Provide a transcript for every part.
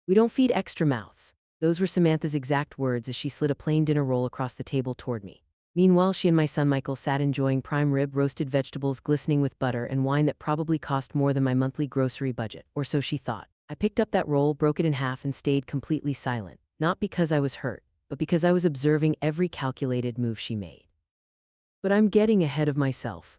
We don't feed extra mouths. Those were Samantha's exact words as she slid a plain dinner roll across the table toward me. Meanwhile, she and my son Michael sat enjoying prime rib, roasted vegetables glistening with butter, and wine that probably cost more than my monthly grocery budget, or so she thought. I picked up that roll, broke it in half, and stayed completely silent, not because I was hurt, but because I was observing every calculated move she made. But I'm getting ahead of myself.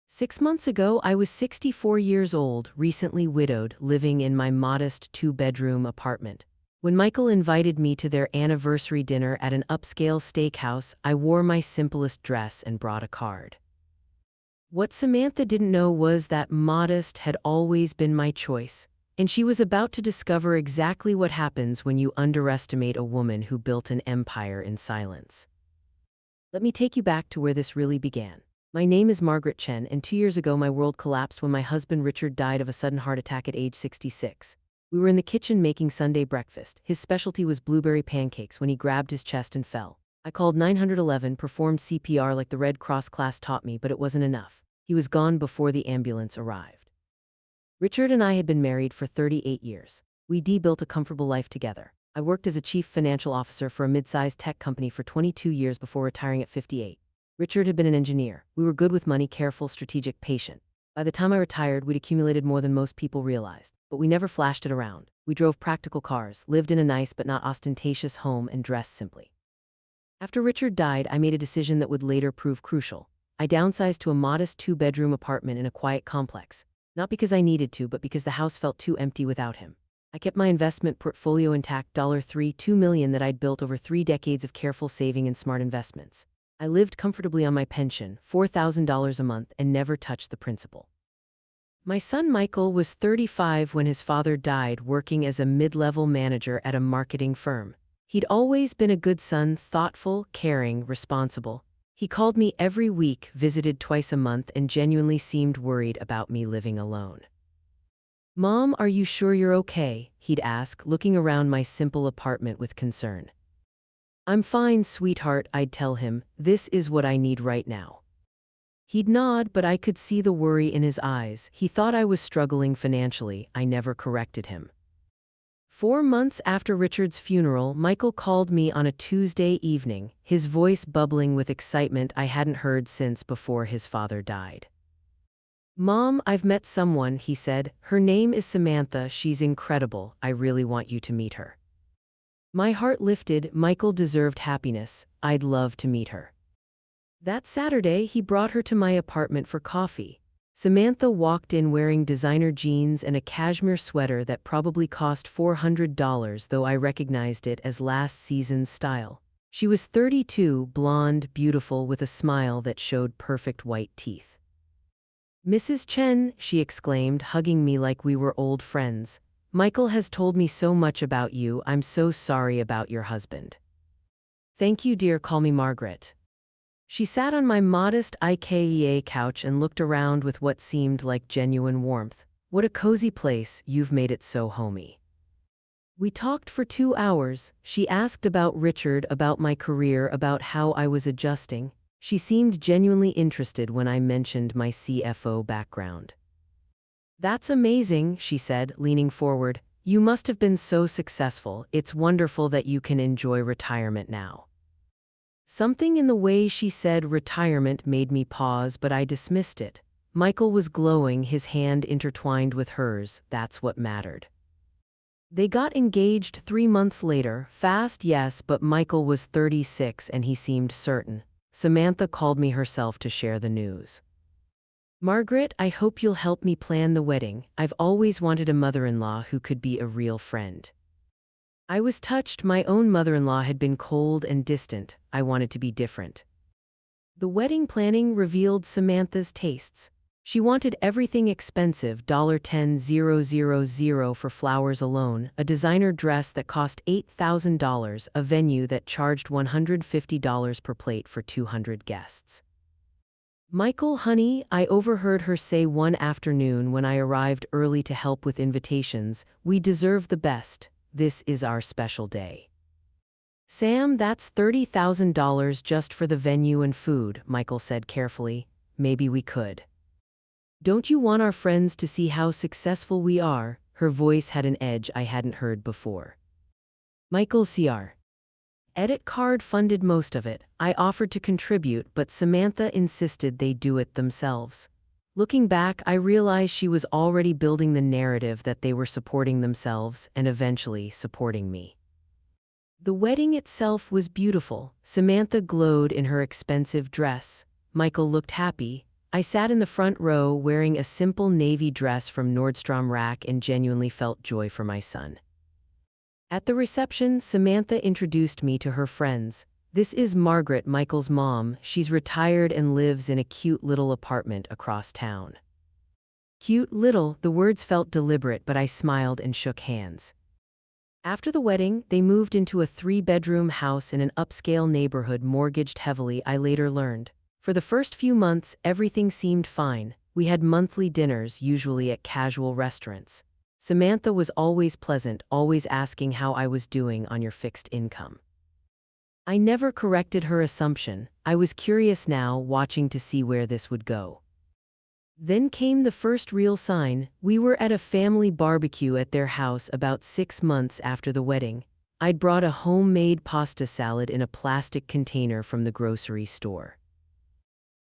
6 months ago, I was 64 years old, recently widowed, living in my modest two-bedroom apartment. When Michael invited me to their anniversary dinner at an upscale steakhouse, I wore my simplest dress and brought a card. What Samantha didn't know was that modest had always been my choice, and she was about to discover exactly what happens when you underestimate a woman who built an empire in silence. Let me take you back to where this really began. My name is Margaret Chen, and 2 years ago my world collapsed when my husband Richard died of a sudden heart attack at age 66. We were in the kitchen making Sunday breakfast. His specialty was blueberry pancakes when he grabbed his chest and fell. I called 911, performed CPR like the Red Cross class taught me, but it wasn't enough. He was gone before the ambulance arrived. Richard and I had been married for 38 years. We built a comfortable life together. I worked as a chief financial officer for a mid-sized tech company for 22 years before retiring at 58. Richard had been an engineer. We were good with money, careful, strategic, patient. By the time I retired, we'd accumulated more than most people realized, but we never flashed it around. We drove practical cars, lived in a nice but not ostentatious home, and dressed simply. After Richard died, I made a decision that would later prove crucial. I downsized to a modest two-bedroom apartment in a quiet complex, not because I needed to, but because the house felt too empty without him. I kept my investment portfolio intact, $2 million that I'd built over 3 decades of careful saving and smart investments. I lived comfortably on my pension, $4,000 a month, and never touched the principal. My son Michael was 35 when his father died, working as a mid-level manager at a marketing firm. He'd always been a good son, thoughtful, caring, responsible. He called me every week, visited twice a month, and genuinely seemed worried about me living alone. "Mom, are you sure you're okay?" he'd ask, looking around my simple apartment with concern. "I'm fine, sweetheart," I'd tell him. "This is what I need right now." He'd nod, but I could see the worry in his eyes. He thought I was struggling financially. I never corrected him. 4 months after Richard's funeral, Michael called me on a Tuesday evening, his voice bubbling with excitement I hadn't heard since before his father died. "Mom, I've met someone," he said. "Her name is Samantha. She's incredible. I really want you to meet her." My heart lifted. Michael deserved happiness. I'd love to meet her. That Saturday, he brought her to my apartment for coffee. Samantha walked in wearing designer jeans and a cashmere sweater that probably cost $400, though I recognized it as last season's style. She was 32, blonde, beautiful, with a smile that showed perfect white teeth. "Mrs. Chen," she exclaimed, hugging me like we were old friends. "Michael has told me so much about you. I'm so sorry about your husband." "Thank you, dear. Call me Margaret." She sat on my modest IKEA couch and looked around with what seemed like genuine warmth. "What a cozy place. You've made it so homey." We talked for 2 hours. She asked about Richard, about my career, about how I was adjusting. She seemed genuinely interested when I mentioned my CFO background. "That's amazing," she said, leaning forward. "You must have been so successful. It's wonderful that you can enjoy retirement now." Something in the way she said retirement made me pause, but I dismissed it. Michael was glowing, his hand intertwined with hers. That's what mattered. They got engaged 3 months later. Fast, yes, but Michael was 36 and he seemed certain. Samantha called me herself to share the news. "Margaret, I hope you'll help me plan the wedding. I've always wanted a mother-in-law who could be a real friend." I was touched. My own mother-in-law had been cold and distant. I wanted to be different. The wedding planning revealed Samantha's tastes. She wanted everything expensive, $10,000 for flowers alone, a designer dress that cost $8,000, a venue that charged $150 per plate for 200 guests. "Michael, honey," I overheard her say one afternoon when I arrived early to help with invitations, "we deserve the best. This is our special day." "Sam, that's $30,000 just for the venue and food," Michael said carefully. "Maybe we could." "Don't you want our friends to see how successful we are?" Her voice had an edge I hadn't heard before. Michael Cr. Edit card funded most of it. I offered to contribute, but Samantha insisted they do it themselves. Looking back, I realized she was already building the narrative that they were supporting themselves and eventually supporting me. The wedding itself was beautiful. Samantha glowed in her expensive dress. Michael looked happy. I sat in the front row wearing a simple navy dress from Nordstrom Rack and genuinely felt joy for my son. At the reception, Samantha introduced me to her friends. This is Margaret, Michael's mom. She's retired and lives in a cute little apartment across town. Cute little, the words felt deliberate, but I smiled and shook hands. After the wedding, they moved into a 3-bedroom house in an upscale neighborhood mortgaged heavily, I later learned. For the first few months, everything seemed fine. We had monthly dinners, usually at casual restaurants. Samantha was always pleasant, always asking how I was doing on your fixed income. I never corrected her assumption. I was curious now, watching to see where this would go. Then came the first real sign. We were at a family barbecue at their house about 6 months after the wedding. I'd brought a homemade pasta salad in a plastic container from the grocery store.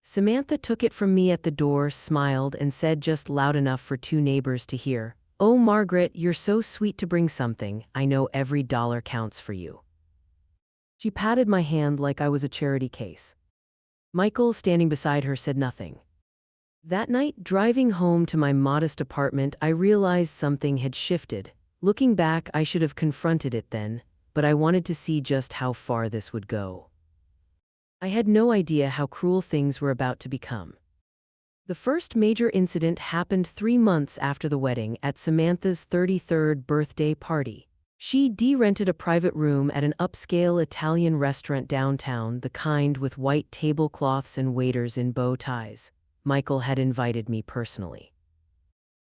Samantha took it from me at the door, smiled, and said just loud enough for 2 neighbors to hear, "Oh, Margaret, you're so sweet to bring something. I know every dollar counts for you." She patted my hand like I was a charity case. Michael, standing beside her, said nothing. That night, driving home to my modest apartment, I realized something had shifted. Looking back, I should have confronted it then, but I wanted to see just how far this would go. I had no idea how cruel things were about to become. The first major incident happened 3 months after the wedding at Samantha's 33rd birthday party. She rented a private room at an upscale Italian restaurant downtown, the kind with white tablecloths and waiters in bow ties. Michael had invited me personally.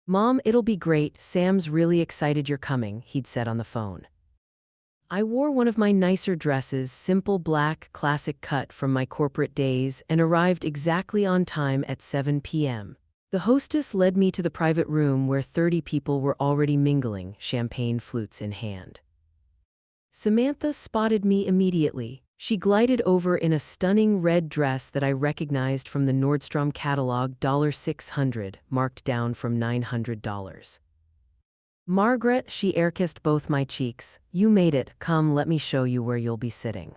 "Mom, it'll be great. Sam's really excited you're coming," he'd said on the phone. I wore one of my nicer dresses, simple black, classic cut from my corporate days, and arrived exactly on time at 7 p.m. The hostess led me to the private room where 30 people were already mingling, champagne flutes in hand. Samantha spotted me immediately. She glided over in a stunning red dress that I recognized from the Nordstrom catalog, $600, marked down from $900. "Margaret," she air-kissed both my cheeks, "you made it. Come, let me show you where you'll be sitting."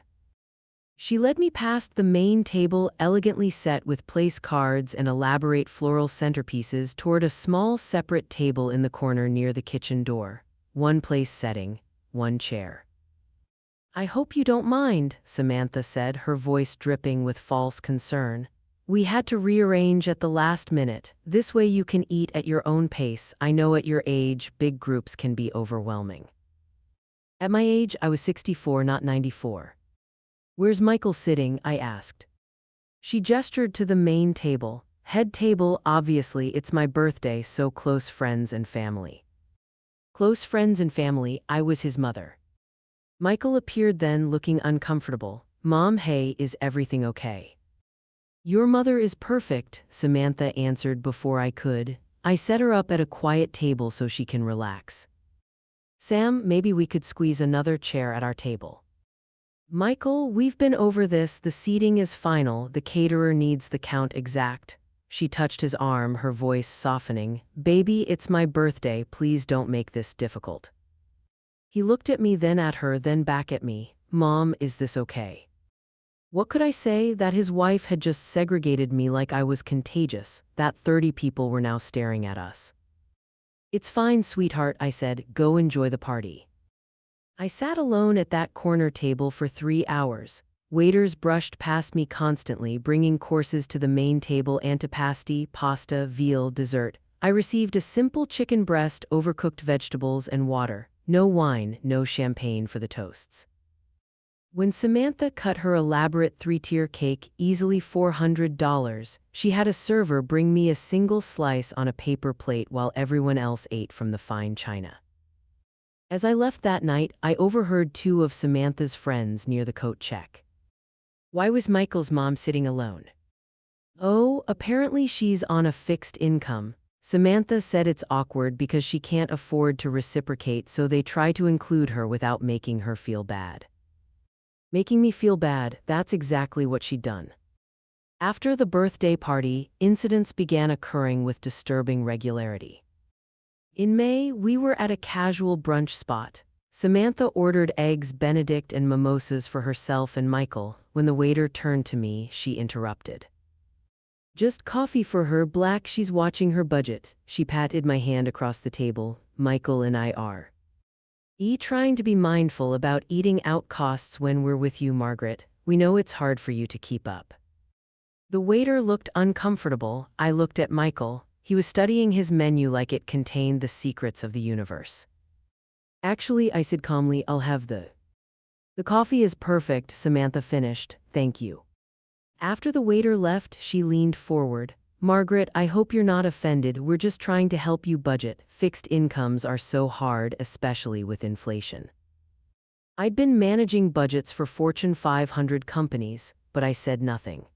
She led me past the main table, elegantly set with place cards and elaborate floral centerpieces, toward a small separate table in the corner near the kitchen door. 1 place setting, 1 chair. "I hope you don't mind," Samantha said, her voice dripping with false concern. "We had to rearrange at the last minute. This way you can eat at your own pace. I know at your age, big groups can be overwhelming." At my age, I was 64, not 94. "Where's Michael sitting?" I asked. She gestured to the main table. "Head table, obviously, it's my birthday, so close friends and family." Close friends and family, I was his mother. Michael appeared then, looking uncomfortable. "Mom, hey, is everything okay?" "Your mother is perfect," Samantha answered before I could. "I set her up at a quiet table so she can relax." "Sam, maybe we could squeeze another chair at our table." "Michael, we've been over this. The seating is final. The caterer needs the count exact." She touched his arm, her voice softening. "Baby, it's my birthday. Please don't make this difficult." He looked at me, then at her, then back at me. "Mom, is this okay?" What could I say? That his wife had just segregated me like I was contagious, that 30 people were now staring at us. "It's fine, sweetheart," I said. "Go enjoy the party." I sat alone at that corner table for 3 hours. Waiters brushed past me constantly, bringing courses to the main table: antipasti, pasta, veal, dessert. I received a simple chicken breast, overcooked vegetables, and water. No wine, no champagne for the toasts. When Samantha cut her elaborate 3-tier cake, easily $400, she had a server bring me a single slice on a paper plate while everyone else ate from the fine china. As I left that night, I overheard 2 of Samantha's friends near the coat check. "Why was Michael's mom sitting alone?" "Oh, apparently she's on a fixed income. Samantha said it's awkward because she can't afford to reciprocate, so they try to include her without making her feel bad. Making me feel bad, that's exactly what she'd done. After the birthday party, incidents began occurring with disturbing regularity. In May, we were at a casual brunch spot. Samantha ordered eggs Benedict and mimosas for herself and Michael. When the waiter turned to me, she interrupted. Just coffee for her, black, she's watching her budget. She patted my hand across the table. Michael and I are trying to be mindful about eating out costs when we're with you, Margaret. We know it's hard for you to keep up. The waiter looked uncomfortable. I looked at Michael. He was studying his menu like it contained the secrets of the universe. Actually, I said calmly, I'll have the coffee is perfect, Samantha finished, thank you. After the waiter left, she leaned forward. Margaret, I hope you're not offended, we're just trying to help you budget. Fixed incomes are so hard, especially with inflation. I'd been managing budgets for Fortune 500 companies, but I said nothing.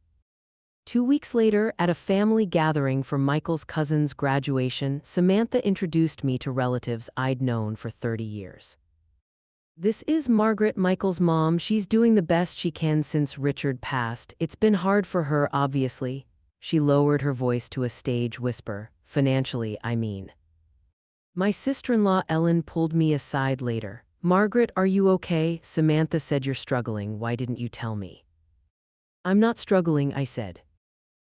2 weeks later, at a family gathering for Michael's cousin's graduation, Samantha introduced me to relatives I'd known for 30 years. This is Margaret, Michael's mom. She's doing the best she can since Richard passed. It's been hard for her, obviously. She lowered her voice to a stage whisper. Financially, I mean. My sister-in-law Ellen pulled me aside later. Margaret, are you okay? Samantha said you're struggling. Why didn't you tell me? I'm not struggling, I said.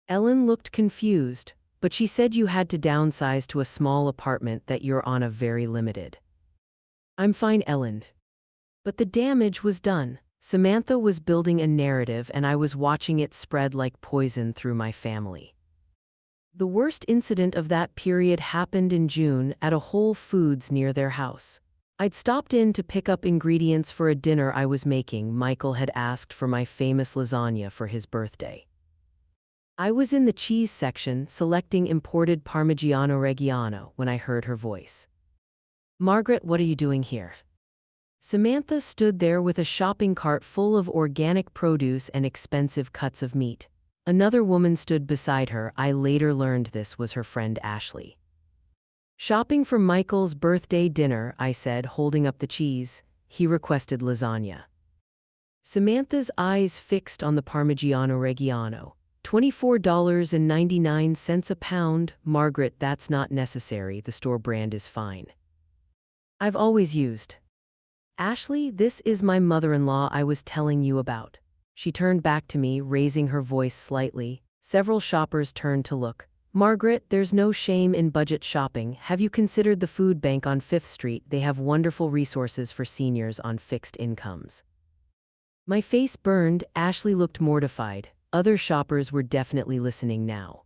Ellen looked confused, but she said you had to downsize to a small apartment that you're on a very limited. I'm fine, Ellen. But the damage was done. Samantha was building a narrative and I was watching it spread like poison through my family. The worst incident of that period happened in June at a Whole Foods near their house. I'd stopped in to pick up ingredients for a dinner I was making. Michael had asked for my famous lasagna for his birthday. I was in the cheese section selecting imported Parmigiano Reggiano when I heard her voice. Margaret, what are you doing here? Samantha stood there with a shopping cart full of organic produce and expensive cuts of meat. Another woman stood beside her. I later learned this was her friend Ashley. Shopping for Michael's birthday dinner, I said, holding up the cheese. He requested lasagna. Samantha's eyes fixed on the Parmigiano Reggiano. $24.99 a pound. Margaret, that's not necessary. The store brand is fine. I've always used. Ashley, this is my mother-in-law I was telling you about. She turned back to me, raising her voice slightly. Several shoppers turned to look. Margaret, there's no shame in budget shopping. Have you considered the food bank on 5th Street? They have wonderful resources for seniors on fixed incomes. My face burned. Ashley looked mortified. Other shoppers were definitely listening now.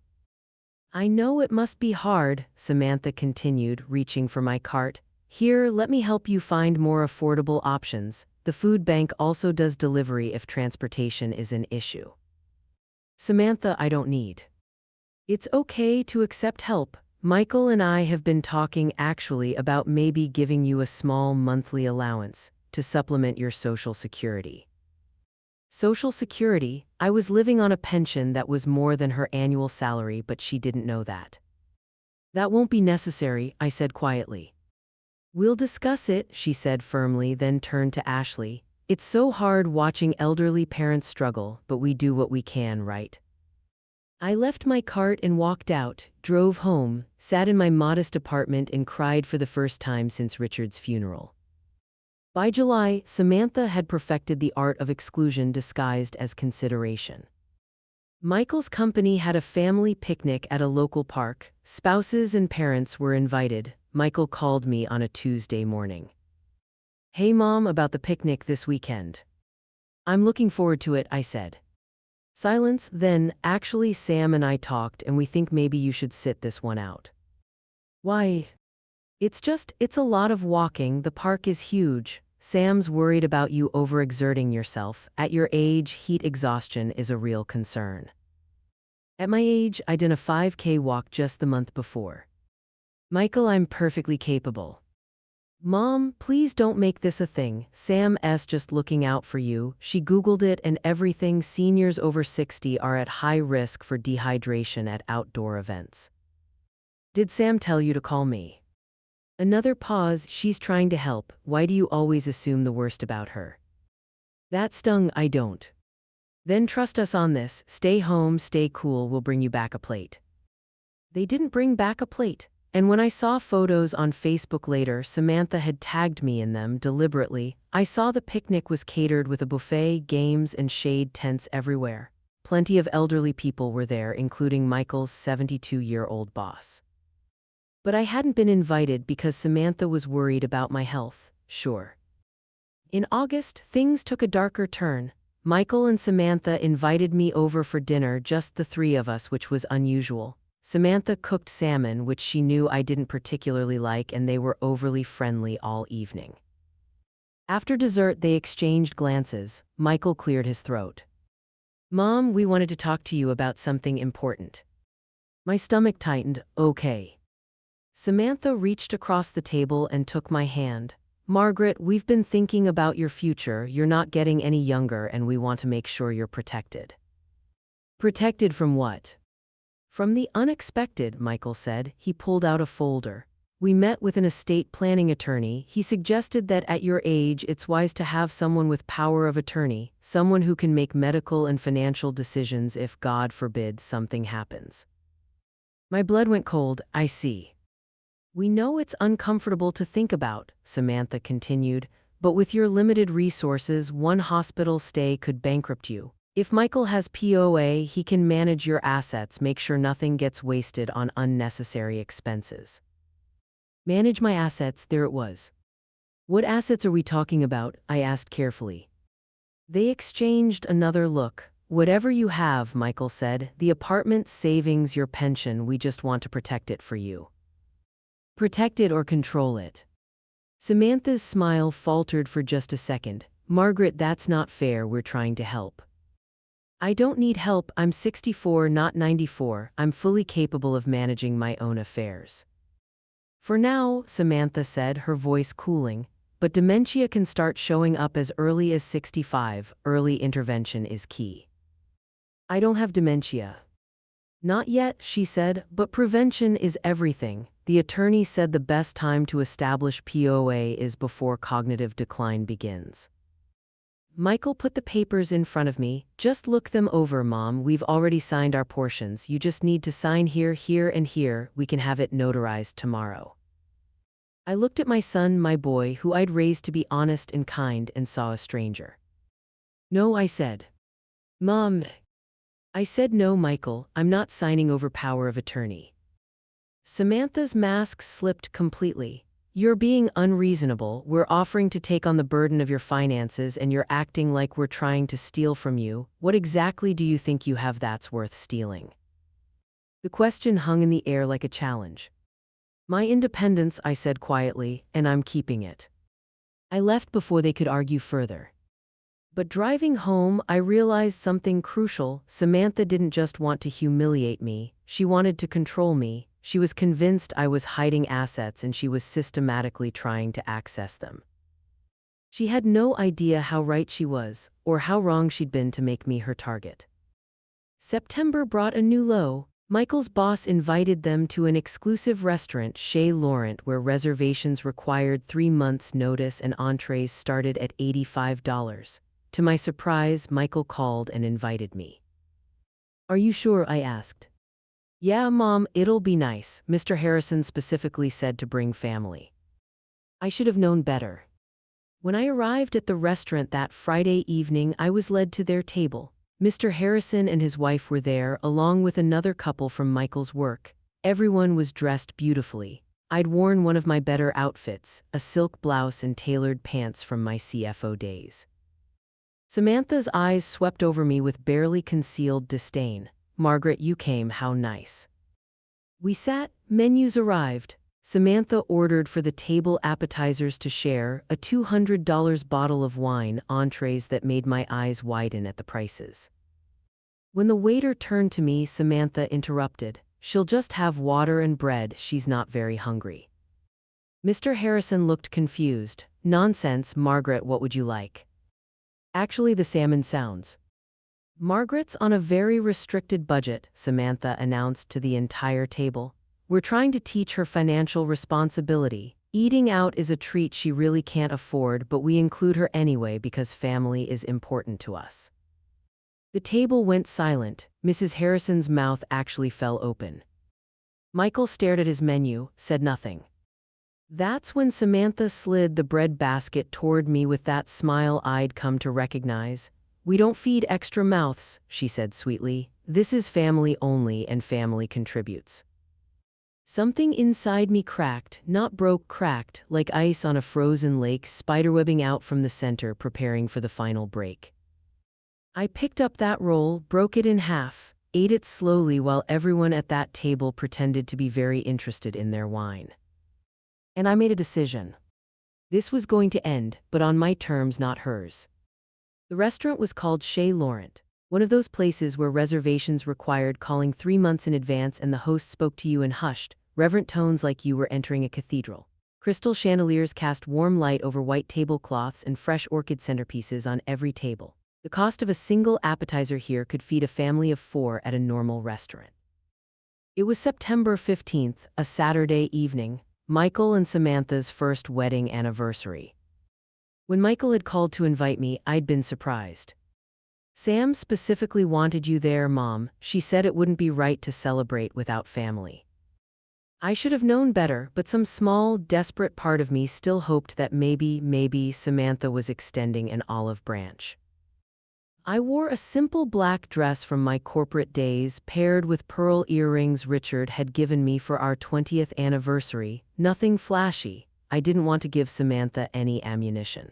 I know it must be hard, Samantha continued, reaching for my cart. Here, let me help you find more affordable options. The food bank also does delivery if transportation is an issue. Samantha, I don't need. It's okay to accept help. Michael and I have been talking actually about maybe giving you a small monthly allowance to supplement your Social Security. Social Security? I was living on a pension that was more than her annual salary, but she didn't know that. That won't be necessary, I said quietly. We'll discuss it, she said firmly, then turned to Ashley. It's so hard watching elderly parents struggle, but we do what we can, right? I left my cart and walked out, drove home, sat in my modest apartment and cried for the first time since Richard's funeral. By July, Samantha had perfected the art of exclusion disguised as consideration. Michael's company had a family picnic at a local park. Spouses and parents were invited. Michael called me on a Tuesday morning. Hey Mom, about the picnic this weekend. I'm looking forward to it, I said. Silence, then, actually Sam and I talked and we think maybe you should sit this one out. Why? It's a lot of walking, the park is huge. Sam's worried about you overexerting yourself. At your age, heat exhaustion is a real concern. At my age, I did a 5K walk just the month before. Michael, I'm perfectly capable. Mom, please don't make this a thing. Sam's just looking out for you. She Googled it and everything. Seniors over 60 are at high risk for dehydration at outdoor events. Did Sam tell you to call me? Another pause. She's trying to help. Why do you always assume the worst about her? That stung. I don't. Then trust us on this. Stay home, stay cool, we'll bring you back a plate. They didn't bring back a plate. And when I saw photos on Facebook later, Samantha had tagged me in them deliberately. I saw the picnic was catered with a buffet, games, and shade tents everywhere. Plenty of elderly people were there, including Michael's 72-year-old boss. But I hadn't been invited because Samantha was worried about my health, sure. In August, things took a darker turn. Michael and Samantha invited me over for dinner, just the three of us, which was unusual. Samantha cooked salmon, which she knew I didn't particularly like, and they were overly friendly all evening. After dessert, they exchanged glances. Michael cleared his throat. Mom, we wanted to talk to you about something important. My stomach tightened. Okay. Samantha reached across the table and took my hand. Margaret, we've been thinking about your future. You're not getting any younger, and we want to make sure you're protected. Protected from what? From the unexpected, Michael said. He pulled out a folder. We met with an estate planning attorney. He suggested that at your age, it's wise to have someone with power of attorney, someone who can make medical and financial decisions if, God forbid, something happens. My blood went cold. I see. We know it's uncomfortable to think about, Samantha continued, but with your limited resources, one hospital stay could bankrupt you. If Michael has POA, he can manage your assets, make sure nothing gets wasted on unnecessary expenses. Manage my assets, there it was. What assets are we talking about? I asked carefully. They exchanged another look. Whatever you have, Michael said, the apartment, savings, your pension, we just want to protect it for you. Protect it or control it. Samantha's smile faltered for just a second. Margaret, that's not fair, we're trying to help. I don't need help, I'm 64, not 94, I'm fully capable of managing my own affairs. For now, Samantha said, her voice cooling, but dementia can start showing up as early as 65, early intervention is key. I don't have dementia. Not yet, she said, but prevention is everything. The attorney said the best time to establish POA is before cognitive decline begins. Michael put the papers in front of me. Just look them over, Mom. We've already signed our portions. You just need to sign here, here, and here. We can have it notarized tomorrow. I looked at my son, my boy, who I'd raised to be honest and kind, and saw a stranger. No, I said. Mom. I said no, Michael. I'm not signing over power of attorney. Samantha's mask slipped completely. You're being unreasonable. We're offering to take on the burden of your finances, and you're acting like we're trying to steal from you. What exactly do you think you have that's worth stealing? The question hung in the air like a challenge. My independence, I said quietly, and I'm keeping it. I left before they could argue further. But driving home, I realized something crucial. Samantha didn't just want to humiliate me, she wanted to control me. She was convinced I was hiding assets, and she was systematically trying to access them. She had no idea how right she was, or how wrong she'd been to make me her target. September brought a new low. Michael's boss invited them to an exclusive restaurant, Chez Laurent, where reservations required 3 months' notice and entrees started at $85. To my surprise, Michael called and invited me. Are you sure? I asked. Yeah, Mom, it'll be nice. Mr. Harrison specifically said to bring family. I should have known better. When I arrived at the restaurant that Friday evening, I was led to their table. Mr. Harrison and his wife were there, along with another couple from Michael's work. Everyone was dressed beautifully. I'd worn one of my better outfits, a silk blouse and tailored pants from my CFO days. Samantha's eyes swept over me with barely concealed disdain. Margaret, you came, how nice. We sat, menus arrived. Samantha ordered for the table appetizers to share, a $200 bottle of wine, entrees that made my eyes widen at the prices. When the waiter turned to me, Samantha interrupted. She'll just have water and bread, she's not very hungry. Mr. Harrison looked confused. Nonsense, Margaret, what would you like? Actually, the salmon sounds. Margaret's on a very restricted budget, Samantha announced to the entire table. We're trying to teach her financial responsibility. Eating out is a treat she really can't afford, but we include her anyway because family is important to us." The table went silent. Mrs. Harrison's mouth actually fell open. Michael stared at his menu, said nothing. That's when Samantha slid the bread basket toward me with that smile I'd come to recognize. "We don't feed extra mouths," she said sweetly. "This is family only, and family contributes." Something inside me cracked, not broke, cracked, like ice on a frozen lake, spiderwebbing out from the center, preparing for the final break. I picked up that roll, broke it in half, ate it slowly while everyone at that table pretended to be very interested in their wine. And I made a decision. This was going to end, but on my terms, not hers. The restaurant was called Chez Laurent, one of those places where reservations required calling 3 months in advance and the host spoke to you in hushed, reverent tones like you were entering a cathedral. Crystal chandeliers cast warm light over white tablecloths and fresh orchid centerpieces on every table. The cost of a single appetizer here could feed a family of 4 at a normal restaurant. It was September 15th, a Saturday evening, Michael and Samantha's first wedding anniversary. When Michael had called to invite me, I'd been surprised. "Sam specifically wanted you there, Mom. She said it wouldn't be right to celebrate without family." I should have known better, but some small, desperate part of me still hoped that maybe Samantha was extending an olive branch. I wore a simple black dress from my corporate days, paired with pearl earrings Richard had given me for our 20th anniversary. Nothing flashy. I didn't want to give Samantha any ammunition.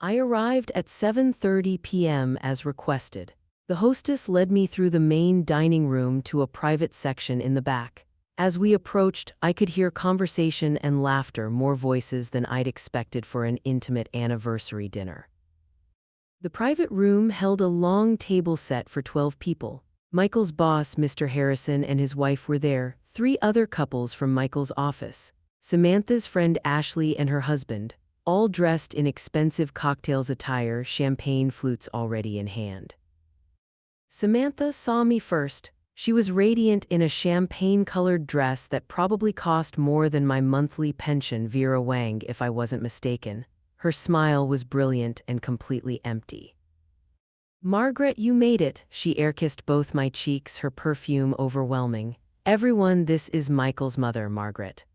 I arrived at 7:30 p.m. as requested. The hostess led me through the main dining room to a private section in the back. As we approached, I could hear conversation and laughter, more voices than I'd expected for an intimate anniversary dinner. The private room held a long table set for 12 people. Michael's boss, Mr. Harrison, and his wife were there, 3 other couples from Michael's office, Samantha's friend Ashley and her husband, all dressed in expensive cocktails attire, champagne flutes already in hand. Samantha saw me first. She was radiant in a champagne-colored dress that probably cost more than my monthly pension, Vera Wang, if I wasn't mistaken. Her smile was brilliant and completely empty. "Margaret, you made it," she air-kissed both my cheeks, her perfume overwhelming. "Everyone, this is Michael's mother, Margaret."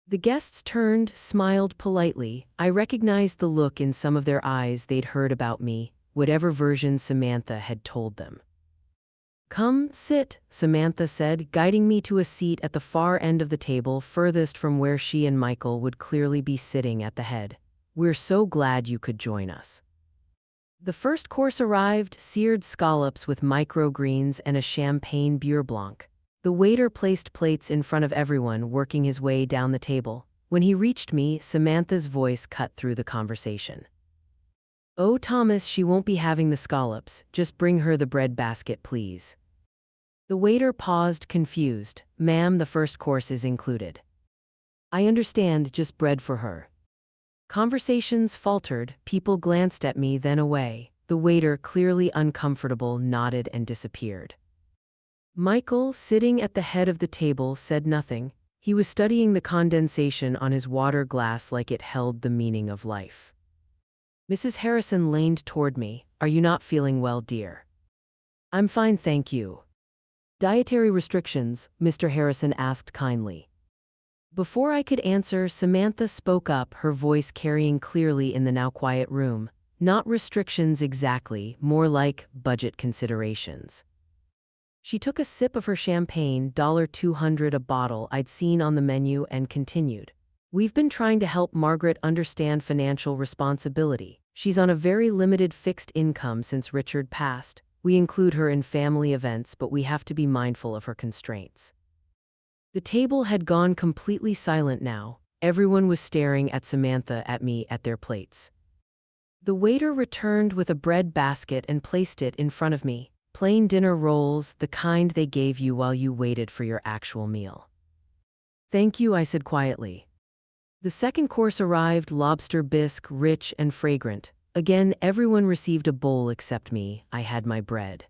The guests turned, smiled politely. I recognized the look in some of their eyes. They'd heard about me, whatever version Samantha had told them. "Come, sit," Samantha said, guiding me to a seat at the far end of the table, furthest from where she and Michael would clearly be sitting at the head. "We're so glad you could join us." The first course arrived, seared scallops with microgreens and a champagne beurre blanc. The waiter placed plates in front of everyone, working his way down the table. When he reached me, Samantha's voice cut through the conversation. "Oh, Thomas, she won't be having the scallops. Just bring her the bread basket, please." The waiter paused, confused. "Ma'am, the first course is included." "I understand, just bread for her." Conversations faltered, people glanced at me, then away. The waiter, clearly uncomfortable, nodded and disappeared. Michael, sitting at the head of the table, said nothing. He was studying the condensation on his water glass like it held the meaning of life. Mrs. Harrison leaned toward me. "Are you not feeling well, dear?" "I'm fine, thank you." "Dietary restrictions?" Mr. Harrison asked kindly. Before I could answer, Samantha spoke up, her voice carrying clearly in the now quiet room. "Not restrictions exactly, more like budget considerations." She took a sip of her champagne, $200 a bottle, I'd seen on the menu, and continued. "We've been trying to help Margaret understand financial responsibility. She's on a very limited fixed income since Richard passed. We include her in family events, but we have to be mindful of her constraints." The table had gone completely silent now. Everyone was staring at Samantha, at me, at their plates. The waiter returned with a bread basket and placed it in front of me. Plain dinner rolls, the kind they gave you while you waited for your actual meal. "Thank you," I said quietly. The second course arrived, lobster bisque, rich and fragrant. Again, everyone received a bowl except me. I had my bread.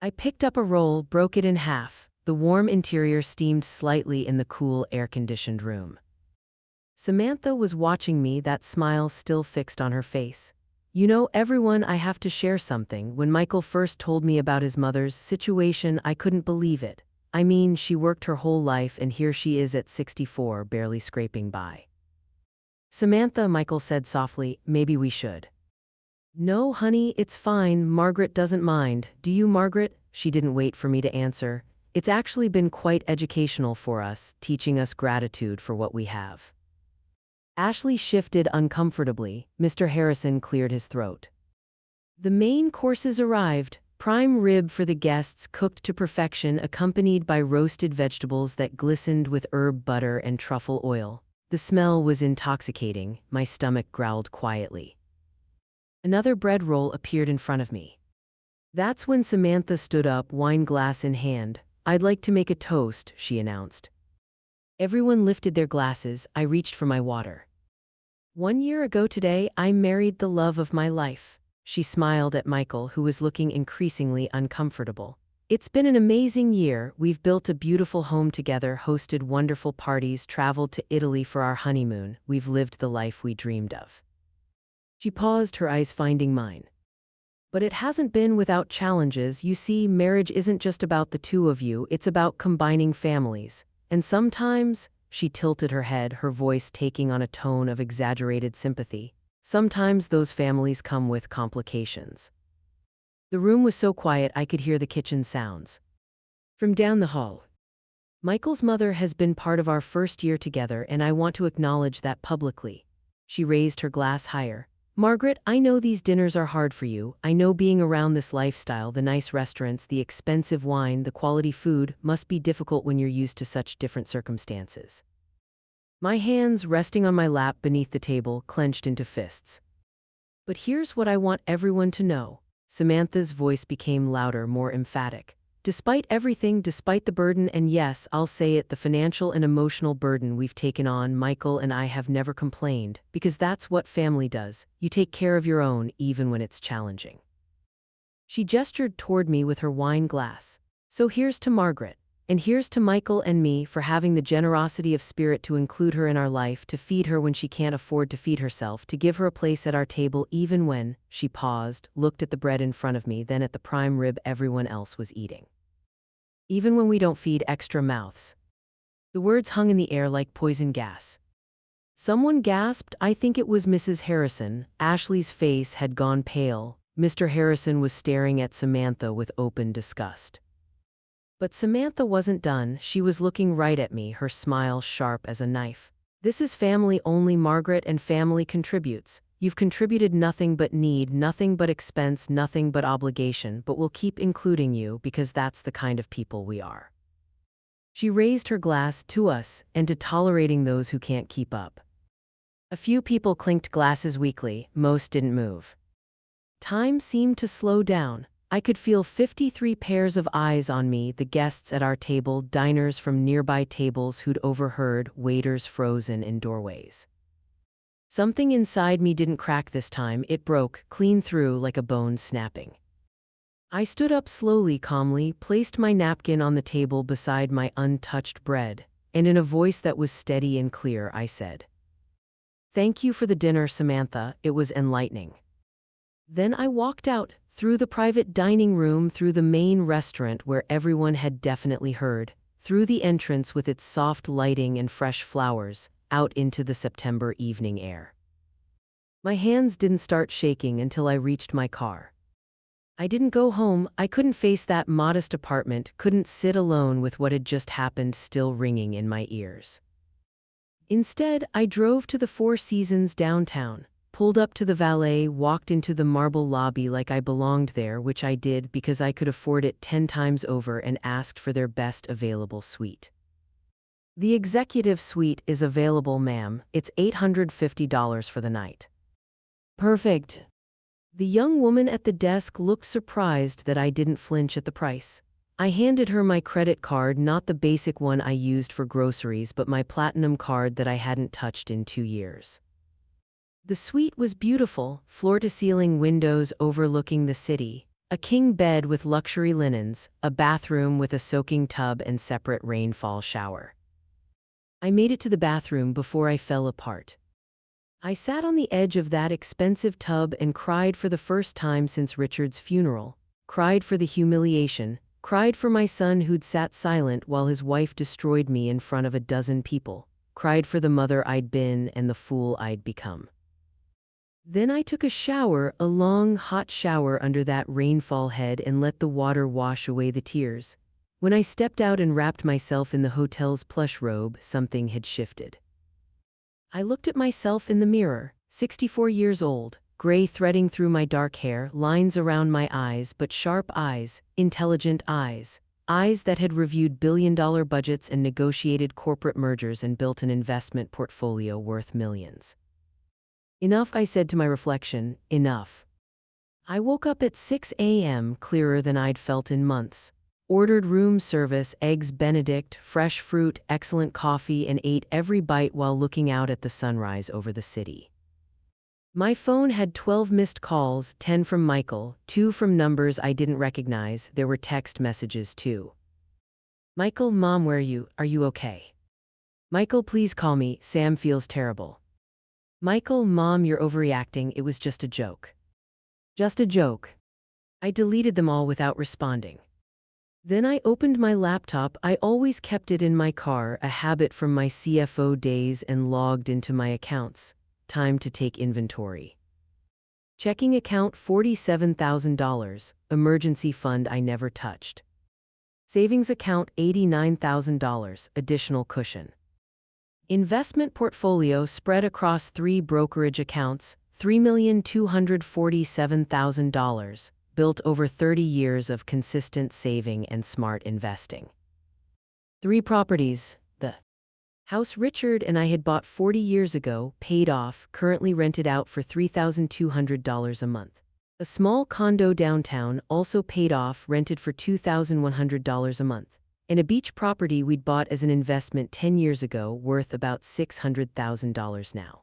I picked up a roll, broke it in half, The warm interior steamed slightly in the cool, air-conditioned room. Samantha was watching me, that smile still fixed on her face. You know, everyone, I have to share something. When Michael first told me about his mother's situation, I couldn't believe it. I mean, she worked her whole life and here she is at 64, barely scraping by. Samantha, Michael said softly, maybe we should. No, honey, it's fine. Margaret doesn't mind. Do you, Margaret? She didn't wait for me to answer. It's actually been quite educational for us, teaching us gratitude for what we have. Ashley shifted uncomfortably. Mr. Harrison cleared his throat. The main courses arrived. Prime rib for the guests, cooked to perfection, accompanied by roasted vegetables that glistened with herb butter and truffle oil. The smell was intoxicating. My stomach growled quietly. Another bread roll appeared in front of me. That's when Samantha stood up, wine glass in hand. I'd like to make a toast, she announced. Everyone lifted their glasses. I reached for my water. 1 year ago today, I married the love of my life. She smiled at Michael, who was looking increasingly uncomfortable. It's been an amazing year. We've built a beautiful home together, hosted wonderful parties, traveled to Italy for our honeymoon. We've lived the life we dreamed of. She paused, her eyes finding mine. But it hasn't been without challenges. You see, marriage isn't just about the two of you, it's about combining families. And sometimes, she tilted her head, her voice taking on a tone of exaggerated sympathy, sometimes those families come with complications. The room was so quiet I could hear the kitchen sounds. From down the hall. Michael's mother has been part of our first year together, and I want to acknowledge that publicly. She raised her glass higher. Margaret, I know these dinners are hard for you. I know being around this lifestyle, the nice restaurants, the expensive wine, the quality food, must be difficult when you're used to such different circumstances. My hands, resting on my lap beneath the table, clenched into fists. But here's what I want everyone to know. Samantha's voice became louder, more emphatic. Despite everything, despite the burden, and yes, I'll say it, the financial and emotional burden we've taken on, Michael and I have never complained, because that's what family does. You take care of your own, even when it's challenging. She gestured toward me with her wine glass. So here's to Margaret, and here's to Michael and me for having the generosity of spirit to include her in our life, to feed her when she can't afford to feed herself, to give her a place at our table even when, she paused, looked at the bread in front of me, then at the prime rib everyone else was eating. Even when we don't feed extra mouths. The words hung in the air like poison gas. Someone gasped. I think it was Mrs. Harrison. Ashley's face had gone pale. Mr. Harrison was staring at Samantha with open disgust. But Samantha wasn't done. She was looking right at me, her smile sharp as a knife. This is family only, Margaret, and family contributes. You've contributed nothing but need, nothing but expense, nothing but obligation, but we'll keep including you because that's the kind of people we are. She raised her glass to us and to tolerating those who can't keep up. A few people clinked glasses weakly, most didn't move. Time seemed to slow down. I could feel 53 pairs of eyes on me, the guests at our table, diners from nearby tables who'd overheard, waiters frozen in doorways. Something inside me didn't crack this time, it broke, clean through like a bone snapping. I stood up slowly, calmly, placed my napkin on the table beside my untouched bread, and in a voice that was steady and clear, I said, "Thank you for the dinner, Samantha, it was enlightening." Then I walked out, through the private dining room, through the main restaurant where everyone had definitely heard, through the entrance with its soft lighting and fresh flowers, out into the September evening air. My hands didn't start shaking until I reached my car. I didn't go home. I couldn't face that modest apartment, couldn't sit alone with what had just happened still ringing in my ears. Instead, I drove to the Four Seasons downtown, pulled up to the valet, walked into the marble lobby like I belonged there, which I did because I could afford it 10 times over, and asked for their best available suite. "The executive suite is available, ma'am. It's $850 for the night." "Perfect." The young woman at the desk looked surprised that I didn't flinch at the price. I handed her my credit card, not the basic one I used for groceries, but my platinum card that I hadn't touched in 2 years. The suite was beautiful, floor-to-ceiling windows overlooking the city, A king bed with luxury linens, a bathroom with a soaking tub and separate rainfall shower. I made it to the bathroom before I fell apart. I sat on the edge of that expensive tub and cried for the first time since Richard's funeral. Cried for the humiliation. Cried for my son who'd sat silent while his wife destroyed me in front of a dozen people. Cried for the mother I'd been and the fool I'd become. Then I took a shower, a long, hot shower under that rainfall head, and let the water wash away the tears. When I stepped out and wrapped myself in the hotel's plush robe, something had shifted. I looked at myself in the mirror, 64 years old, gray threading through my dark hair, lines around my eyes, but sharp eyes, intelligent eyes. Eyes that had reviewed billion-dollar budgets and negotiated corporate mergers and built an investment portfolio worth millions. Enough, I said to my reflection, enough. I woke up at 6 a.m. clearer than I'd felt in months. Ordered room service, eggs Benedict, fresh fruit, excellent coffee, and ate every bite while looking out at the sunrise over the city. My phone had 12 missed calls, 10 from Michael, 2 from numbers I didn't recognize. There were text messages too. Michael, Mom, where are you? Are you okay? Michael, please call me. Sam feels terrible. Michael, Mom, you're overreacting. It was just a joke. Just a joke. I deleted them all without responding. Then I opened my laptop. I always kept it in my car, a habit from my CFO days, and logged into my accounts. Time to take inventory. Checking account $47,000, emergency fund I never touched. Savings account $89,000, additional cushion. Investment portfolio spread across 3 brokerage accounts, $3,247,000, built over 30 years of consistent saving and smart investing. 3 properties, the house Richard and I had bought 40 years ago, paid off, currently rented out for $3,200 a month. A small condo downtown, also paid off, rented for $2,100 a month. And a beach property we'd bought as an investment 10 years ago, worth about $600,000 now.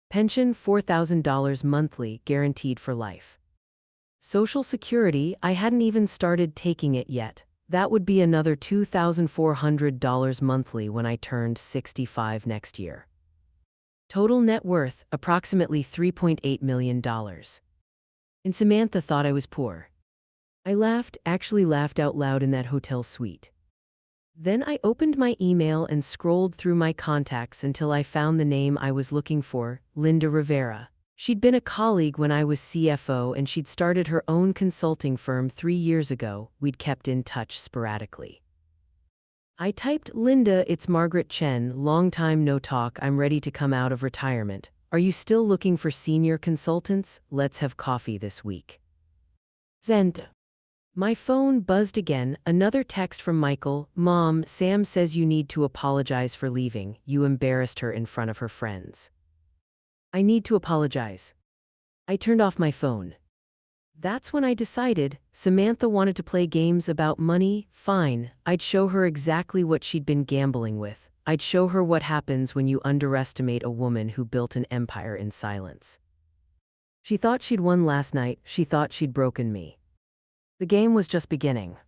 Pension $4,000 monthly, guaranteed for life. Social Security, I hadn't even started taking it yet. That would be another $2,400 monthly when I turned 65 next year. Total net worth, approximately $3.8 million. And Samantha thought I was poor. I laughed, actually laughed out loud in that hotel suite. Then I opened my email and scrolled through my contacts until I found the name I was looking for, Linda Rivera. She'd been a colleague when I was CFO, and she'd started her own consulting firm 3 years ago. We'd kept in touch sporadically. I typed, Linda, it's Margaret Chen, long time no talk. I'm ready to come out of retirement. Are you still looking for senior consultants? Let's have coffee this week. Send. My phone buzzed again, another text from Michael. Mom, Sam says you need to apologize for leaving. You embarrassed her in front of her friends. I need to apologize. I turned off my phone. That's when I decided Samantha wanted to play games about money. Fine, I'd show her exactly what she'd been gambling with. I'd show her what happens when you underestimate a woman who built an empire in silence. She thought she'd won last night. She thought she'd broken me. The game was just beginning.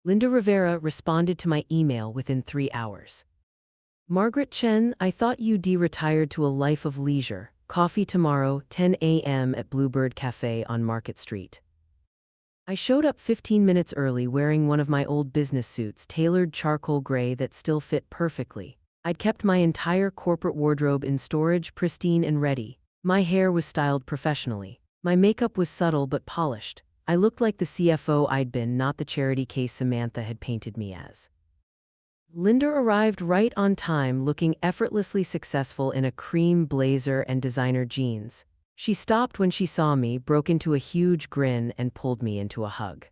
Linda Rivera responded to my email within 3 hours. Margaret Chen, I thought you retired to a life of leisure. Coffee tomorrow, 10 a.m. at Bluebird Cafe on Market Street. I showed up 15 minutes early wearing one of my old business suits, tailored charcoal gray that still fit perfectly. I'd kept my entire corporate wardrobe in storage, pristine and ready. My hair was styled professionally. My makeup was subtle but polished. I looked like the CFO I'd been, not the charity case Samantha had painted me as. Linda arrived right on time, looking effortlessly successful in a cream blazer and designer jeans. She stopped when she saw me, broke into a huge grin, and pulled me into a hug.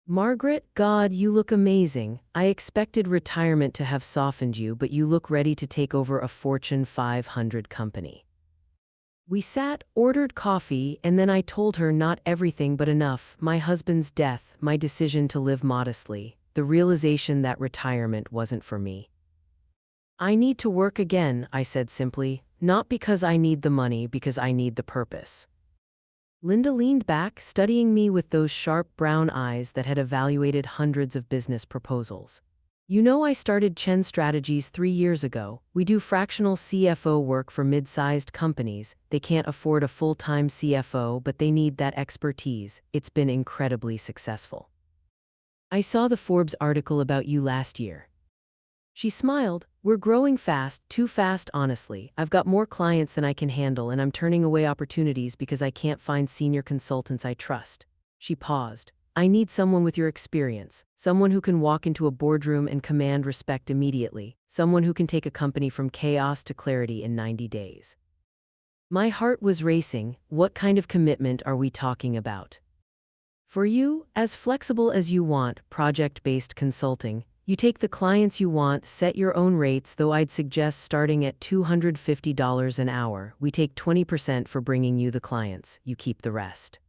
Margaret, God, you look amazing. I expected retirement to have softened you, but you look ready to take over a Fortune 500 company. We sat, ordered coffee, and then I told her not everything but enough: my husband's death, my decision to live modestly, the realization that retirement wasn't for me. I need to work again, I said simply, not because I need the money, because I need the purpose. Linda leaned back, studying me with those sharp brown eyes that had evaluated hundreds of business proposals. You know, I started Chen Strategies 3 years ago. We do fractional CFO work for mid-sized companies. They can't afford a full-time CFO, but they need that expertise. It's been incredibly successful. I saw the Forbes article about you last year. She smiled. We're growing fast, too fast honestly. I've got more clients than I can handle and I'm turning away opportunities because I can't find senior consultants I trust. She paused. I need someone with your experience, someone who can walk into a boardroom and command respect immediately, someone who can take a company from chaos to clarity in 90 days. My heart was racing. What kind of commitment are we talking about? For you, as flexible as you want, project-based consulting. You take the clients you want, set your own rates, though I'd suggest starting at $250 an hour. We take 20% for bringing you the clients, you keep the rest.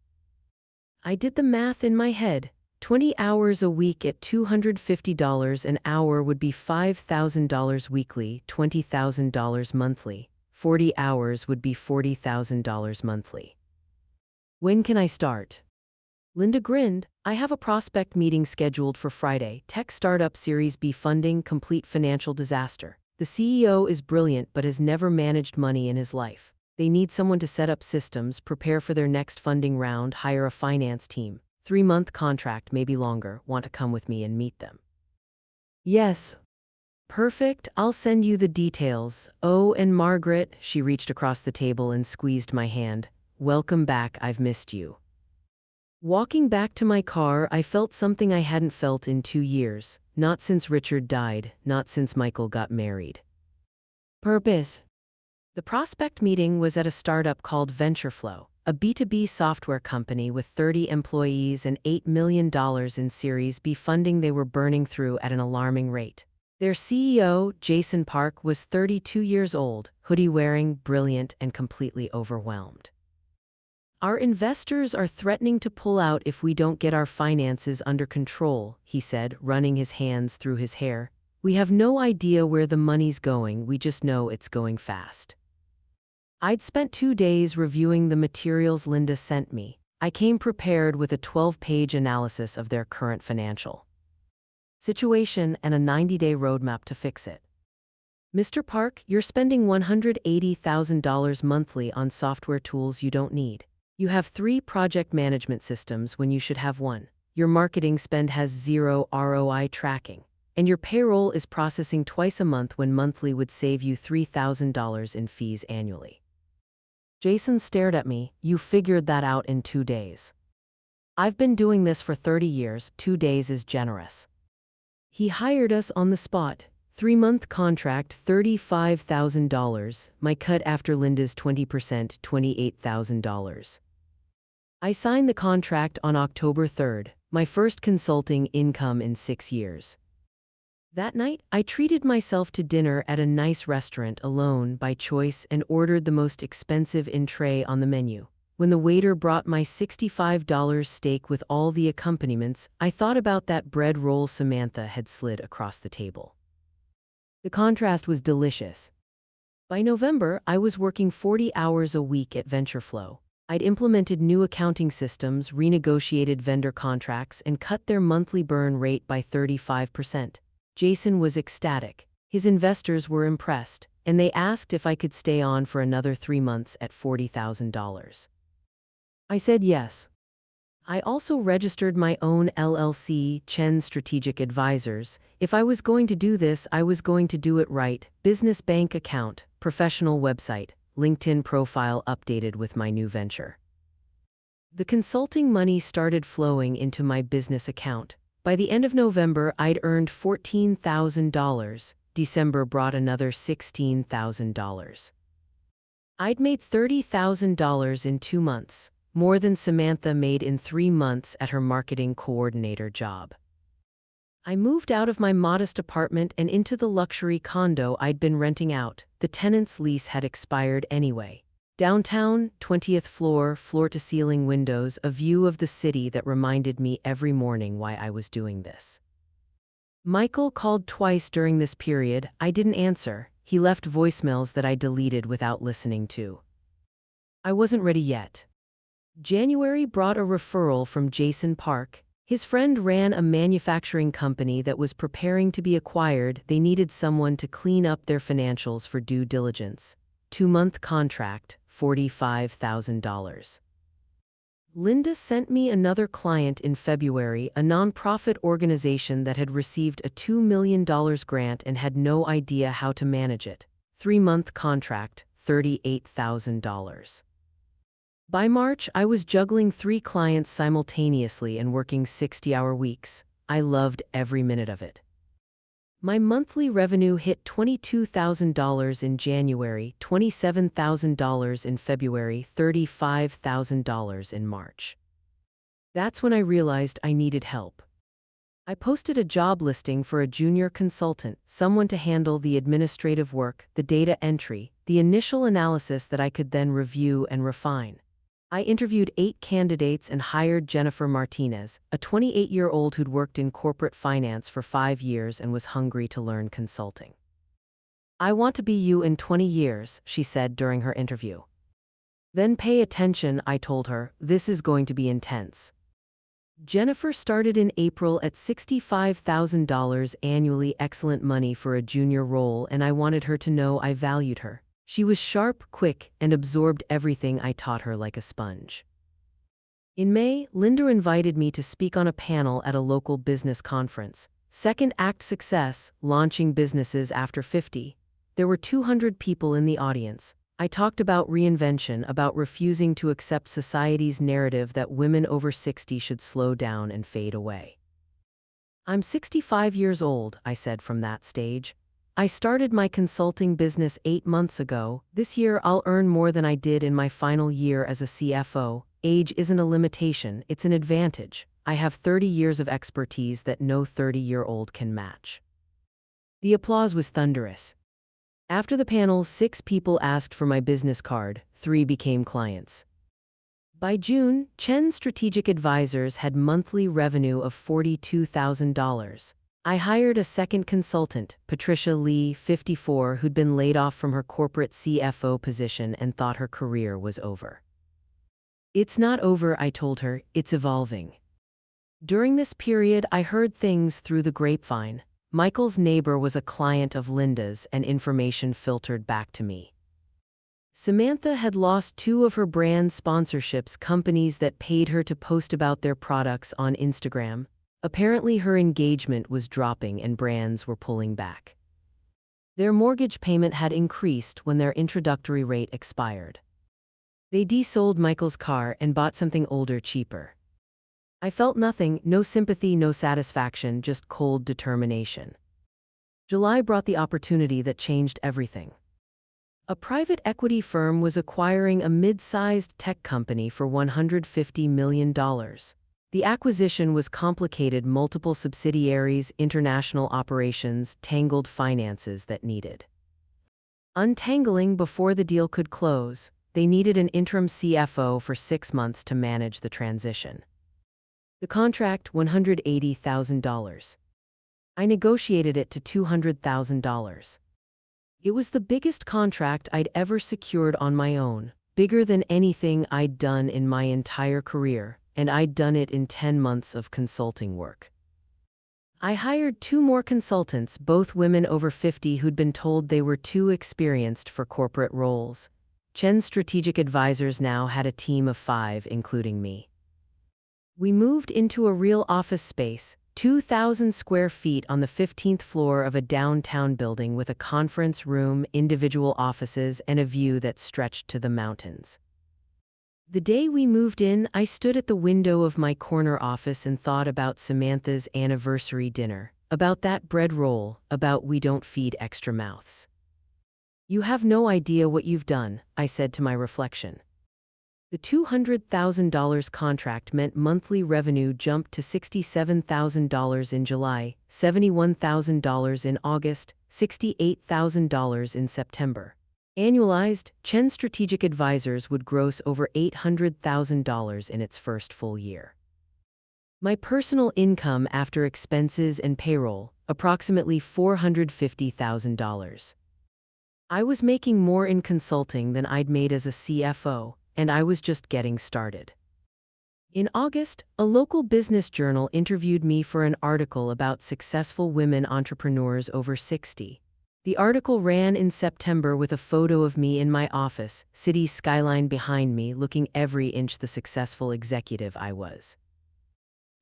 I did the math in my head. 20 hours a week at $250 an hour would be $5,000 weekly, $20,000 monthly. 40 hours would be $40,000 monthly. When can I start? Linda grinned. I have a prospect meeting scheduled for Friday. Tech startup Series B funding, complete financial disaster. The CEO is brilliant but has never managed money in his life. They need someone to set up systems, prepare for their next funding round, hire a finance team. 3-month contract, maybe longer. Want to come with me and meet them? Yes. Perfect. I'll send you the details. Oh, and Margaret, she reached across the table and squeezed my hand. Welcome back. I've missed you. Walking back to my car, I felt something I hadn't felt in 2 years. Not since Richard died, not since Michael got married. Purpose. The prospect meeting was at a startup called VentureFlow, a B2B software company with 30 employees and $8 million in Series B funding they were burning through at an alarming rate. Their CEO, Jason Park, was 32 years old, hoodie-wearing, brilliant, and completely overwhelmed. Our investors are threatening to pull out if we don't get our finances under control, he said, running his hands through his hair. We have no idea where the money's going, we just know it's going fast. I'd spent 2 days reviewing the materials Linda sent me. I came prepared with a 12-page analysis of their current financial situation and a 90-day roadmap to fix it. Mr. Park, you're spending $180,000 monthly on software tools you don't need. You have 3 project management systems when you should have 1. Your marketing spend has 0 ROI tracking. And your payroll is processing twice a month when monthly would save you $3,000 in fees annually. Jason stared at me. You figured that out in 2 days. I've been doing this for 30 years, 2 days is generous. He hired us on the spot. 3-month contract, $35,000. My cut after Linda's 20%, $28,000. I signed the contract on October 3rd, my first consulting income in 6 years. That night, I treated myself to dinner at a nice restaurant alone by choice and ordered the most expensive entree on the menu. When the waiter brought my $65 steak with all the accompaniments, I thought about that bread roll Samantha had slid across the table. The contrast was delicious. By November, I was working 40 hours a week at VentureFlow. I'd implemented new accounting systems, renegotiated vendor contracts, and cut their monthly burn rate by 35%. Jason was ecstatic. His investors were impressed, and they asked if I could stay on for another 3 months at $40,000. I said yes. I also registered my own LLC, Chen Strategic Advisors. If I was going to do this, I was going to do it right. Business bank account, professional website, LinkedIn profile updated with my new venture. The consulting money started flowing into my business account. By the end of November, I'd earned $14,000. December brought another $16,000. I'd made $30,000 in 2 months, more than Samantha made in 3 months at her marketing coordinator job. I moved out of my modest apartment and into the luxury condo I'd been renting out. The tenant's lease had expired anyway. Downtown, 20th floor, floor-to-ceiling windows, a view of the city that reminded me every morning why I was doing this. Michael called twice during this period. I didn't answer. He left voicemails that I deleted without listening to. I wasn't ready yet. January brought a referral from Jason Park. His friend ran a manufacturing company that was preparing to be acquired. They needed someone to clean up their financials for due diligence. 2-month contract, $45,000. Linda sent me another client in February, a nonprofit organization that had received a $2 million grant and had no idea how to manage it. 3-month contract, $38,000. By March, I was juggling 3 clients simultaneously and working 60-hour weeks. I loved every minute of it. My monthly revenue hit $22,000 in January, $27,000 in February, $35,000 in March. That's when I realized I needed help. I posted a job listing for a junior consultant, someone to handle the administrative work, the data entry, the initial analysis that I could then review and refine. I interviewed 8 candidates and hired Jennifer Martinez, a 28-year-old who'd worked in corporate finance for 5 years and was hungry to learn consulting. "I want to be you in 20 years, she said during her interview. "Then pay attention," I told her, "this is going to be intense." Jennifer started in April at $65,000 annually, excellent money for a junior role, and I wanted her to know I valued her. She was sharp, quick, and absorbed everything I taught her like a sponge. In May, Linda invited me to speak on a panel at a local business conference. Second Act Success, Launching Businesses After 50. There were 200 people in the audience. I talked about reinvention, about refusing to accept society's narrative that women over 60 should slow down and fade away. "I'm 65 years old," I said from that stage. "I started my consulting business 8 months ago. This year I'll earn more than I did in my final year as a CFO. Age isn't a limitation, it's an advantage. I have 30 years of expertise that no 30-year-old can match." The applause was thunderous. After the panel, 6 people asked for my business card, 3 became clients. By June, Chen Strategic Advisors had monthly revenue of $42,000. I hired a second consultant, Patricia Lee, 54, who'd been laid off from her corporate CFO position and thought her career was over. "It's not over," I told her, "it's evolving." During this period, I heard things through the grapevine. Michael's neighbor was a client of Linda's, and information filtered back to me. Samantha had lost 2 of her brand sponsorships, companies that paid her to post about their products on Instagram. Apparently her engagement was dropping and brands were pulling back. Their mortgage payment had increased when their introductory rate expired. They desold Michael's car and bought something older, cheaper. I felt nothing, no sympathy, no satisfaction, just cold determination. July brought the opportunity that changed everything. A private equity firm was acquiring a mid-sized tech company for $150 million. The acquisition was complicated, multiple subsidiaries, international operations, tangled finances that needed untangling before the deal could close. They needed an interim CFO for 6 months to manage the transition. The contract, $180,000. I negotiated it to $200,000. It was the biggest contract I'd ever secured on my own, bigger than anything I'd done in my entire career, and I'd done it in 10 months of consulting work. I hired 2 more consultants, both women over 50 who'd been told they were too experienced for corporate roles. Chen Strategic Advisors now had a team of 5, including me. We moved into a real office space, 2,000 square feet on the 15th floor of a downtown building with a conference room, individual offices, and a view that stretched to the mountains. The day we moved in, I stood at the window of my corner office and thought about Samantha's anniversary dinner, about that bread roll, about we don't feed extra mouths. "You have no idea what you've done," I said to my reflection. The $200,000 contract meant monthly revenue jumped to $67,000 in July, $71,000 in August, $68,000 in September. Annualized, Chen Strategic Advisors would gross over $800,000 in its first full year. My personal income after expenses and payroll, approximately $450,000. I was making more in consulting than I'd made as a CFO, and I was just getting started. In August, a local business journal interviewed me for an article about successful women entrepreneurs over 60. The article ran in September with a photo of me in my office, city skyline behind me, looking every inch the successful executive I was.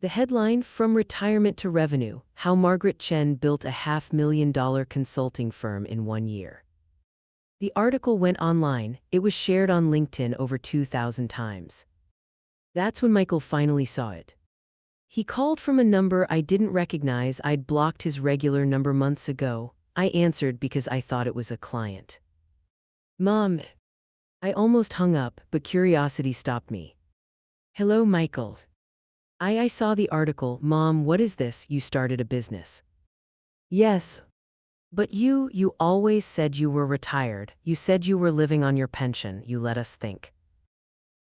The headline, From Retirement to Revenue, How Margaret Chen Built a $500,000 Consulting Firm in 1 year. The article went online. It was shared on LinkedIn over 2,000 times. That's when Michael finally saw it. He called from a number I didn't recognize. I'd blocked his regular number months ago. I answered because I thought it was a client. Mom. I almost hung up, but curiosity stopped me. Hello, Michael. I saw the article. Mom, what is this? You started a business. Yes. But you always said you were retired. You said you were living on your pension. You let us think.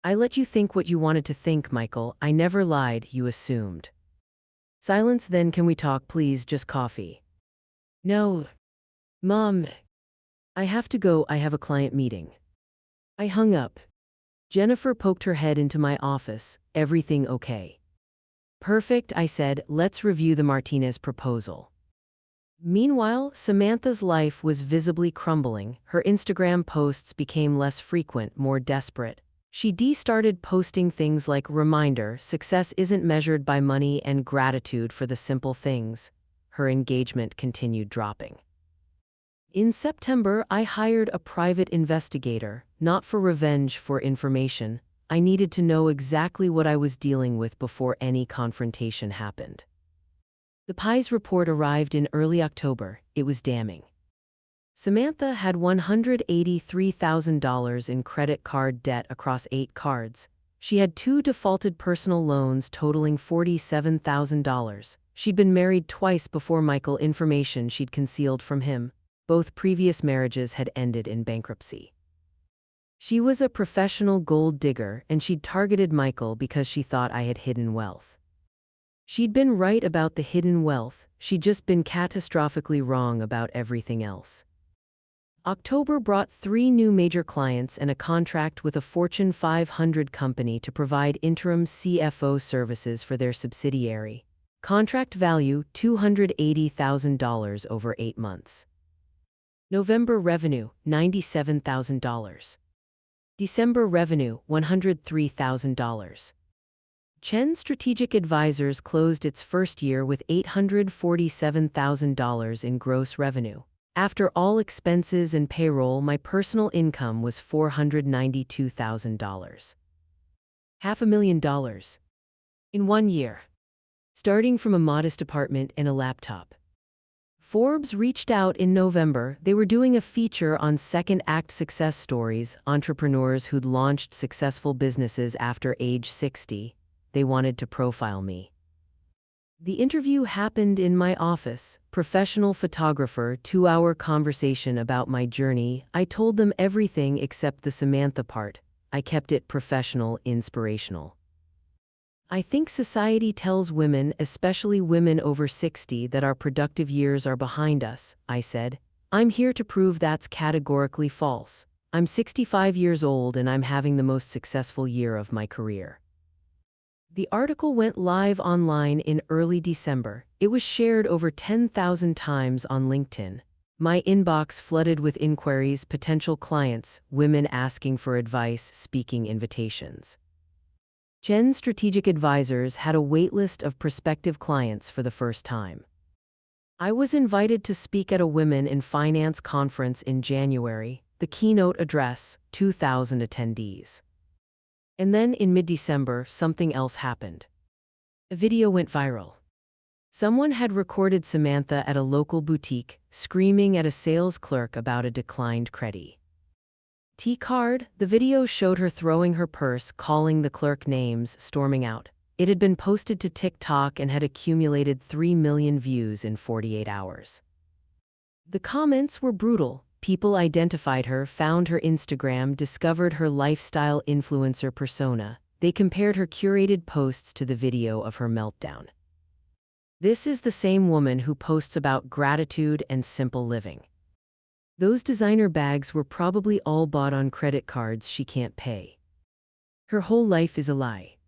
I let you think what you wanted to think, Michael. I never lied, you assumed. Silence. Then can we talk, please? Just coffee. No. Mom. I have to go. I have a client meeting. I hung up. Jennifer poked her head into my office. Everything okay? Perfect, I said. Let's review the Martinez proposal. Meanwhile, Samantha's life was visibly crumbling. Her Instagram posts became less frequent, more desperate. She started posting things like, reminder, success isn't measured by money, and gratitude for the simple things. Her engagement continued dropping. In September, I hired a private investigator, not for revenge, for information. I needed to know exactly what I was dealing with before any confrontation happened. The PI's report arrived in early October. It was damning. Samantha had $183,000 in credit card debt across 8 cards. She had 2 defaulted personal loans totaling $47,000. She'd been married twice before Michael, information she'd concealed from him. Both previous marriages had ended in bankruptcy. She was a professional gold digger, and she'd targeted Michael because she thought I had hidden wealth. She'd been right about the hidden wealth. She'd just been catastrophically wrong about everything else. October brought 3 new major clients and a contract with a Fortune 500 company to provide interim CFO services for their subsidiary. Contract value $280,000 over 8 months. November revenue $97,000. December revenue $103,000. Chen Strategic Advisors closed its first year with $847,000 in gross revenue. After all expenses and payroll, my personal income was $492,000. $500,000. In 1 year. Starting from a modest apartment and a laptop. Forbes reached out in November. They were doing a feature on second act success stories, entrepreneurs who'd launched successful businesses after age 60. They wanted to profile me. The interview happened in my office. Professional photographer, 2-hour conversation about my journey. I told them everything except the Samantha part. I kept it professional, inspirational. I think society tells women, especially women over 60, that our productive years are behind us, I said. I'm here to prove that's categorically false. I'm 65 years old and I'm having the most successful year of my career. The article went live online in early December. It was shared over 10,000 times on LinkedIn. My inbox flooded with inquiries, potential clients, women asking for advice, speaking invitations. Chen Strategic Advisors had a waitlist of prospective clients for the first time. I was invited to speak at a Women in Finance conference in January, the keynote address, 2,000 attendees. And then in mid-December, something else happened. A video went viral. Someone had recorded Samantha at a local boutique, screaming at a sales clerk about a declined credit card. The video showed her throwing her purse, calling the clerk names, storming out. It had been posted to TikTok and had accumulated 3 million views in 48 hours. The comments were brutal. People identified her, found her Instagram, discovered her lifestyle influencer persona. They compared her curated posts to the video of her meltdown. This is the same woman who posts about gratitude and simple living. Those designer bags were probably all bought on credit cards she can't pay. Her whole life is a lie.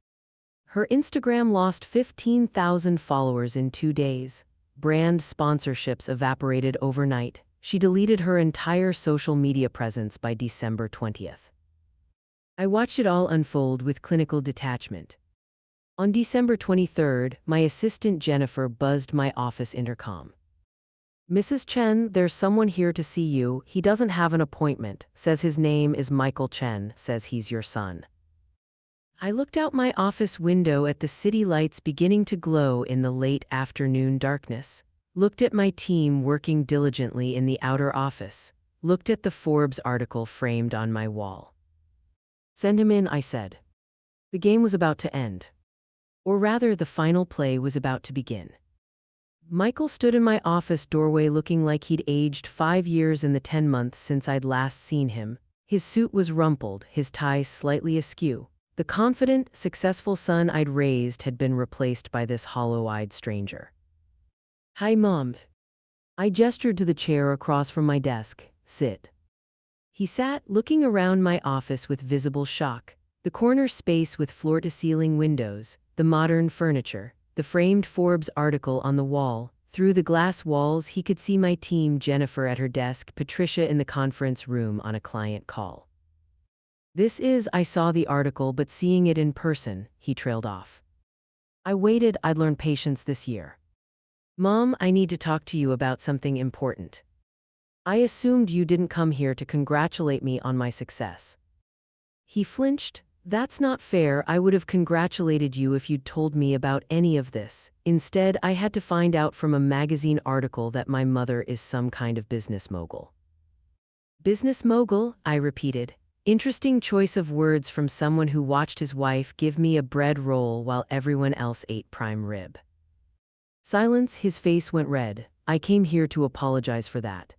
Her Instagram lost 15,000 followers in 2 days. Brand sponsorships evaporated overnight. She deleted her entire social media presence by December 20th. I watched it all unfold with clinical detachment. On December 23rd, my assistant Jennifer buzzed my office intercom. "Mrs. Chen, there's someone here to see you. He doesn't have an appointment. Says his name is Michael Chen. Says he's your son." I looked out my office window at the city lights beginning to glow in the late afternoon darkness. Looked at my team working diligently in the outer office. Looked at the Forbes article framed on my wall. "Send him in," I said. The game was about to end. Or rather, the final play was about to begin. Michael stood in my office doorway looking like he'd aged 5 years in the 10 months since I'd last seen him. His suit was rumpled, his tie slightly askew. The confident, successful son I'd raised had been replaced by this hollow-eyed stranger. "Hi, Mom." I gestured to the chair across from my desk. "Sit." He sat, looking around my office with visible shock. The corner space with floor-to-ceiling windows, the modern furniture, the framed Forbes article on the wall. Through the glass walls, he could see my team, Jennifer at her desk, Patricia in the conference room on a client call. I saw the article, but seeing it in person, he trailed off. I waited. I'd learned patience this year. "Mom, I need to talk to you about something important." "I assumed you didn't come here to congratulate me on my success." He flinched. "That's not fair. I would have congratulated you if you'd told me about any of this. Instead, I had to find out from a magazine article that my mother is some kind of business mogul." "Business mogul?" I repeated. Interesting choice of words from someone who watched his wife give me a bread roll while everyone else ate prime rib. Silence. His face went red. "I came here to apologize for that."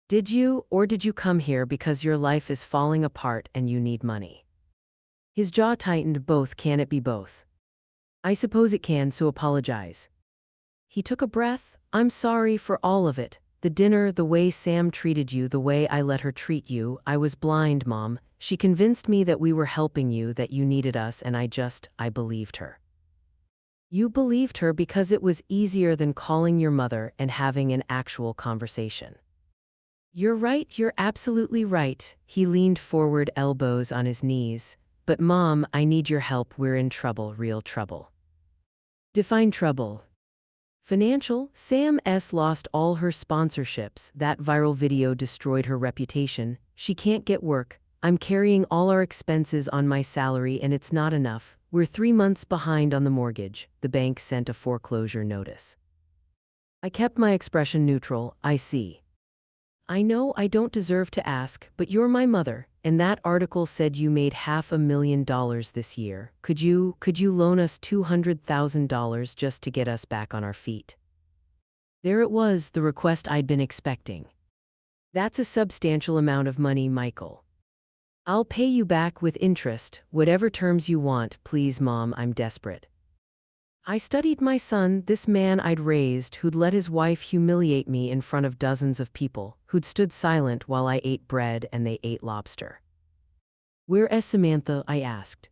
"Did you, or did you come here because your life is falling apart and you need money?" His jaw tightened. "Both. Can it be both?" "I suppose it can, so apologize." He took a breath. "I'm sorry for all of it. The dinner, the way Sam treated you, the way I let her treat you. I was blind, Mom. She convinced me that we were helping you, that you needed us, and I believed her." "You believed her because it was easier than calling your mother and having an actual conversation." "You're right. You're absolutely right." He leaned forward, elbows on his knees. "But Mom, I need your help. We're in trouble, real trouble." "Define trouble." "Financial. Sam S. lost all her sponsorships. That viral video destroyed her reputation. She can't get work. I'm carrying all our expenses on my salary and it's not enough. We're 3 months behind on the mortgage. The bank sent a foreclosure notice." I kept my expression neutral. "I see. I know I don't deserve to ask, but you're my mother, and that article said you made $500,000 this year. Could you loan us $200,000 just to get us back on our feet?" There it was, the request I'd been expecting. "That's a substantial amount of money, Michael. I'll pay you back with interest, whatever terms you want, please Mom, I'm desperate." I studied my son, this man I'd raised, who'd let his wife humiliate me in front of dozens of people, who'd stood silent while I ate bread and they ate lobster. "Where's Samantha?" I asked.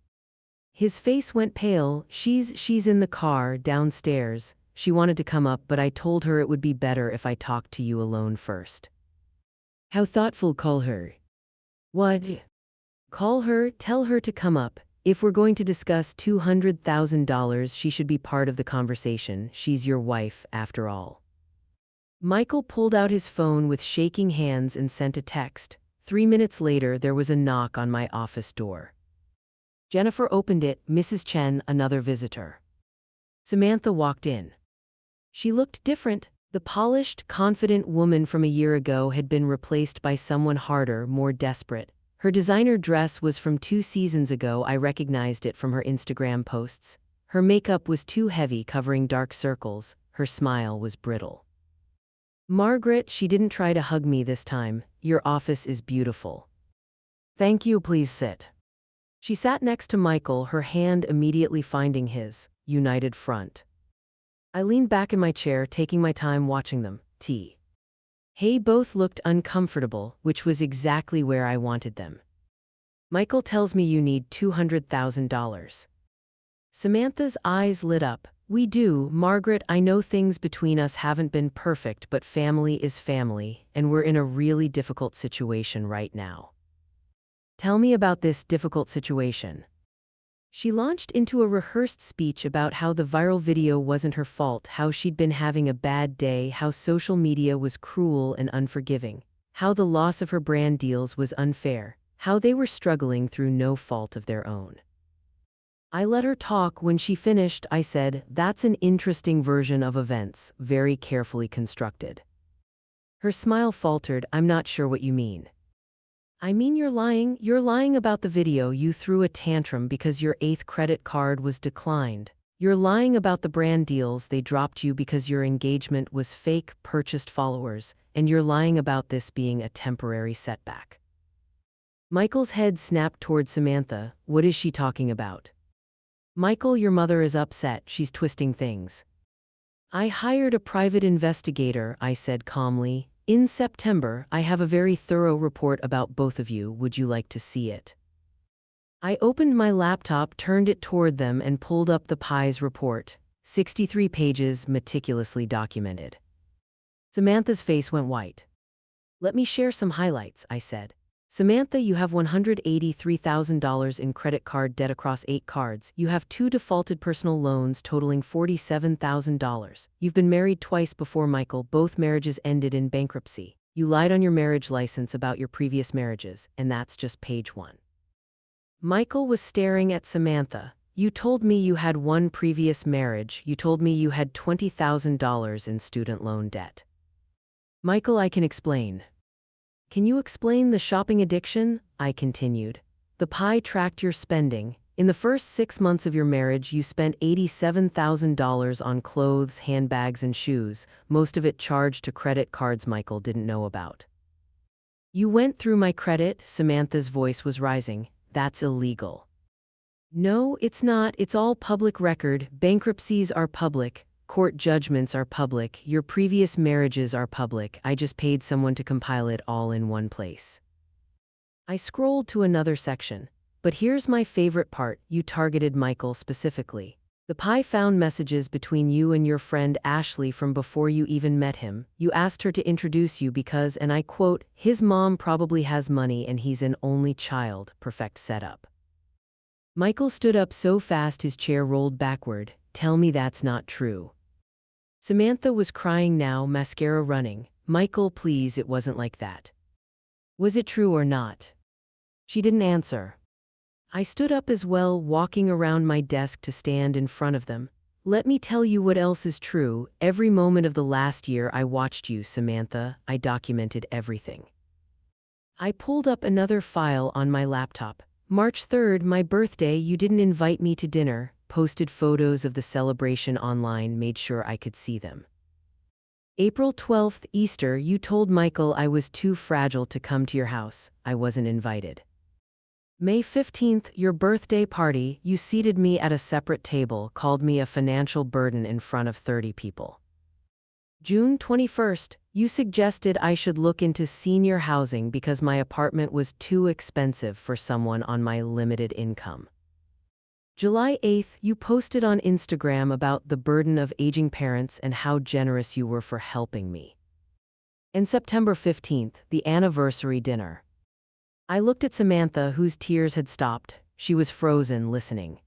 His face went pale. She's in the car, downstairs. She wanted to come up, but I told her it would be better if I talked to you alone first." "How thoughtful. Call her." "What?" "Call her, tell her to come up. If we're going to discuss $200,000, she should be part of the conversation. She's your wife, after all." Michael pulled out his phone with shaking hands and sent a text. 3 minutes later, there was a knock on my office door. Jennifer opened it. "Mrs. Chen, another visitor." Samantha walked in. She looked different. The polished, confident woman from a year ago had been replaced by someone harder, more desperate. Her designer dress was from 2 seasons ago. I recognized it from her Instagram posts. Her makeup was too heavy, covering dark circles. Her smile was brittle. "Margaret," she didn't try to hug me this time. "Your office is beautiful." "Thank you, please sit." She sat next to Michael, her hand immediately finding his. United front. I leaned back in my chair, taking my time watching them. They both looked uncomfortable, which was exactly where I wanted them. "Michael tells me you need $200,000. Samantha's eyes lit up. We do, Margaret. I know things between us haven't been perfect, but family is family, and we're in a really difficult situation right now. Tell me about this difficult situation. She launched into a rehearsed speech about how the viral video wasn't her fault, how she'd been having a bad day, how social media was cruel and unforgiving, how the loss of her brand deals was unfair, how they were struggling through no fault of their own. I let her talk. When she finished, I said, "That's an interesting version of events, very carefully constructed." Her smile faltered. "I'm not sure what you mean." "I mean, you're lying. You're lying about the video. You threw a tantrum because your 8th credit card was declined. You're lying about the brand deals. They dropped you because your engagement was fake, purchased followers, and you're lying about this being a temporary setback." Michael's head snapped toward Samantha. "What is she talking about?" "Michael, your mother is upset. She's twisting things." "I hired a private investigator," I said calmly. "In September, I have a very thorough report about both of you. Would you like to see it?" I opened my laptop, turned it toward them, and pulled up the PI's report. 63 pages, meticulously documented. Samantha's face went white. "Let me share some highlights," I said. "Samantha, you have $183,000 in credit card debt across 8 cards. You have 2 defaulted personal loans totaling $47,000. You've been married twice before Michael. Both marriages ended in bankruptcy. You lied on your marriage license about your previous marriages, and that's just page 1. Michael was staring at Samantha. "You told me you had one previous marriage. You told me you had $20,000 in student loan debt." "Michael, I can explain." "Can you explain the shopping addiction?" I continued. "The PI tracked your spending. In the first 6 months of your marriage, you spent $87,000 on clothes, handbags, and shoes, most of it charged to credit cards Michael didn't know about." "You went through my credit?" Samantha's voice was rising. "That's illegal." "No, it's not. It's all public record. Bankruptcies are public. Court judgments are public. Your previous marriages are public. I just paid someone to compile it all in one place." I scrolled to another section. "But here's my favorite part. You targeted Michael specifically. The PI found messages between you and your friend Ashley from before you even met him. You asked her to introduce you because, and I quote, 'his mom probably has money and he's an only child. Perfect setup.'" Michael stood up so fast his chair rolled backward. "Tell me that's not true." Samantha was crying now, mascara running. "Michael, please, it wasn't like that." "Was it true or not?" She didn't answer. I stood up as well, walking around my desk to stand in front of them. "Let me tell you what else is true. Every moment of the last year I watched you, Samantha. I documented everything." I pulled up another file on my laptop. "March 3rd, my birthday, you didn't invite me to dinner." Posted photos of the celebration online, made sure I could see them. "April 12th, Easter, you told Michael I was too fragile to come to your house. I wasn't invited." "May 15th, your birthday party, you seated me at a separate table, called me a financial burden in front of 30 people." "June 21st, you suggested I should look into senior housing because my apartment was too expensive for someone on my limited income." July 8th, you posted on Instagram about the burden of aging parents and how generous you were for helping me. And September 15th, the anniversary dinner. I looked at Samantha, whose tears had stopped. She was frozen, listening.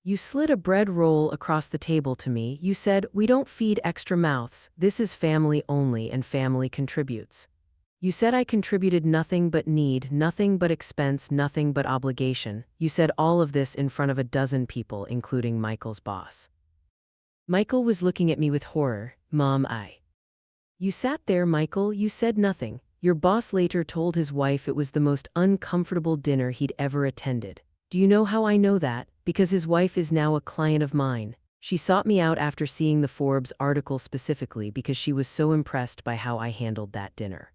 "You slid a bread roll across the table to me. You said, 'We don't feed extra mouths. This is family only and family contributes.' You said I contributed nothing but need, nothing but expense, nothing but obligation. You said all of this in front of a dozen people, including Michael's boss." Michael was looking at me with horror. "Mom, You sat there, Michael, you said nothing. Your boss later told his wife it was the most uncomfortable dinner he'd ever attended. Do you know how I know that? Because his wife is now a client of mine. She sought me out after seeing the Forbes article specifically because she was so impressed by how I handled that dinner."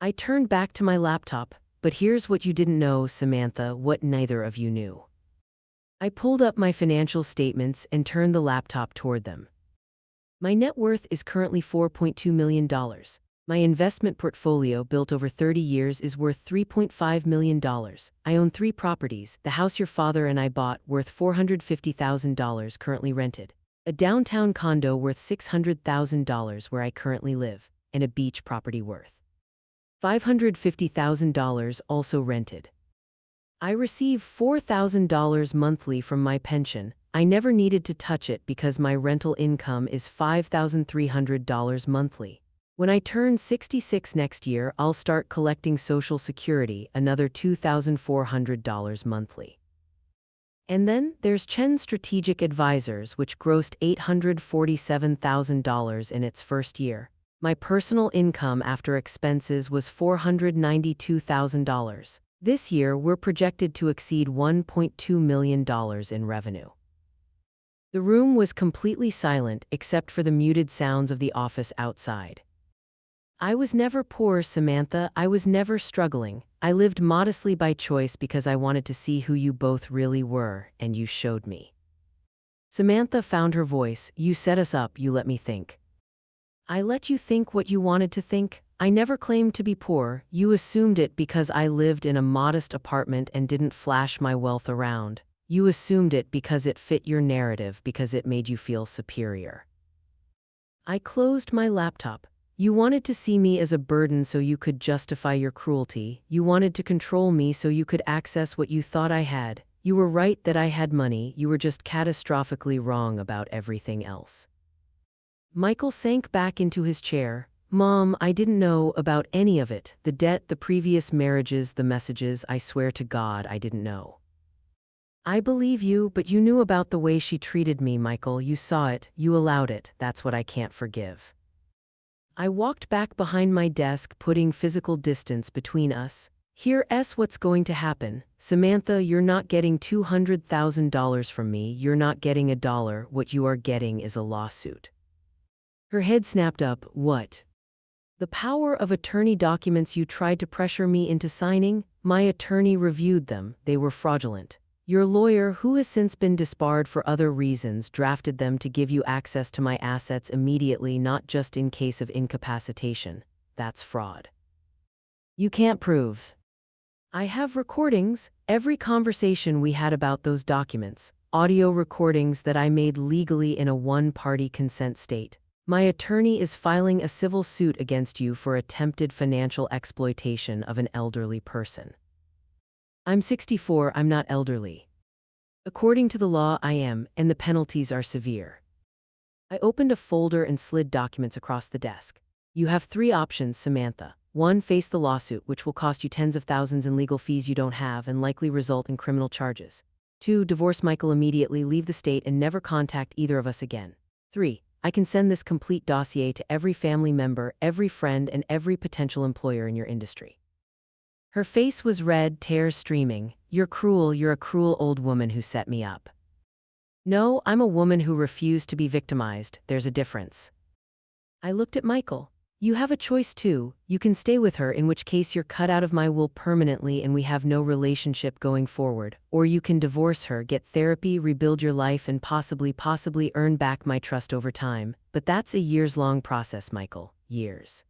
I turned back to my laptop. "But here's what you didn't know, Samantha, what neither of you knew." I pulled up my financial statements and turned the laptop toward them. "My net worth is currently $4.2 million. My investment portfolio, built over 30 years, is worth $3.5 million. I own 3 properties: the house your father and I bought, worth $450,000, currently rented; a downtown condo worth $600,000 where I currently live; and a beach property worth $550,000, also rented. I receive $4,000 monthly from my pension. I never needed to touch it because my rental income is $5,300 monthly. When I turn 66 next year, I'll start collecting Social Security, another $2,400 monthly. And then there's Chen Strategic Advisors, which grossed $847,000 in its first year. My personal income after expenses was $492,000. This year, we're projected to exceed $1.2 million in revenue. The room was completely silent except for the muted sounds of the office outside. I was never poor, Samantha. I was never struggling. I lived modestly by choice because I wanted to see who you both really were, and you showed me. Samantha found her voice. You set us up, you let me think. I let you think what you wanted to think. I never claimed to be poor. You assumed it because I lived in a modest apartment and didn't flash my wealth around. You assumed it because it fit your narrative, because it made you feel superior. I closed my laptop. You wanted to see me as a burden so you could justify your cruelty. You wanted to control me so you could access what you thought I had. You were right that I had money. You were just catastrophically wrong about everything else. Michael sank back into his chair. Mom, I didn't know about any of it. The debt, the previous marriages, the messages. I swear to God, I didn't know. I believe you, but you knew about the way she treated me, Michael. You saw it. You allowed it. That's what I can't forgive. I walked back behind my desk, putting physical distance between us. Here's what's going to happen. Samantha, you're not getting $200,000 from me. You're not getting a dollar. What you are getting is a lawsuit. Her head snapped up. What? The power of attorney documents you tried to pressure me into signing? My attorney reviewed them. They were fraudulent. Your lawyer, who has since been disbarred for other reasons, drafted them to give you access to my assets immediately, not just in case of incapacitation. That's fraud. You can't prove. I have recordings, every conversation we had about those documents, audio recordings that I made legally in a one-party consent state. My attorney is filing a civil suit against you for attempted financial exploitation of an elderly person. I'm 64, I'm not elderly. According to the law, I am, and the penalties are severe. I opened a folder and slid documents across the desk. You have 3 options, Samantha. 1, face the lawsuit, which will cost you tens of thousands in legal fees you don't have and likely result in criminal charges. 2, divorce Michael immediately, leave the state, and never contact either of us again. 3, I can send this complete dossier to every family member, every friend, and every potential employer in your industry. Her face was red, tears streaming. You're cruel, you're a cruel old woman who set me up. No, I'm a woman who refused to be victimized. There's a difference. I looked at Michael. You have a choice too. You can stay with her, in which case you're cut out of my will permanently and we have no relationship going forward. Or you can divorce her, get therapy, rebuild your life, and possibly earn back my trust over time. But that's a years-long process, Michael. Years.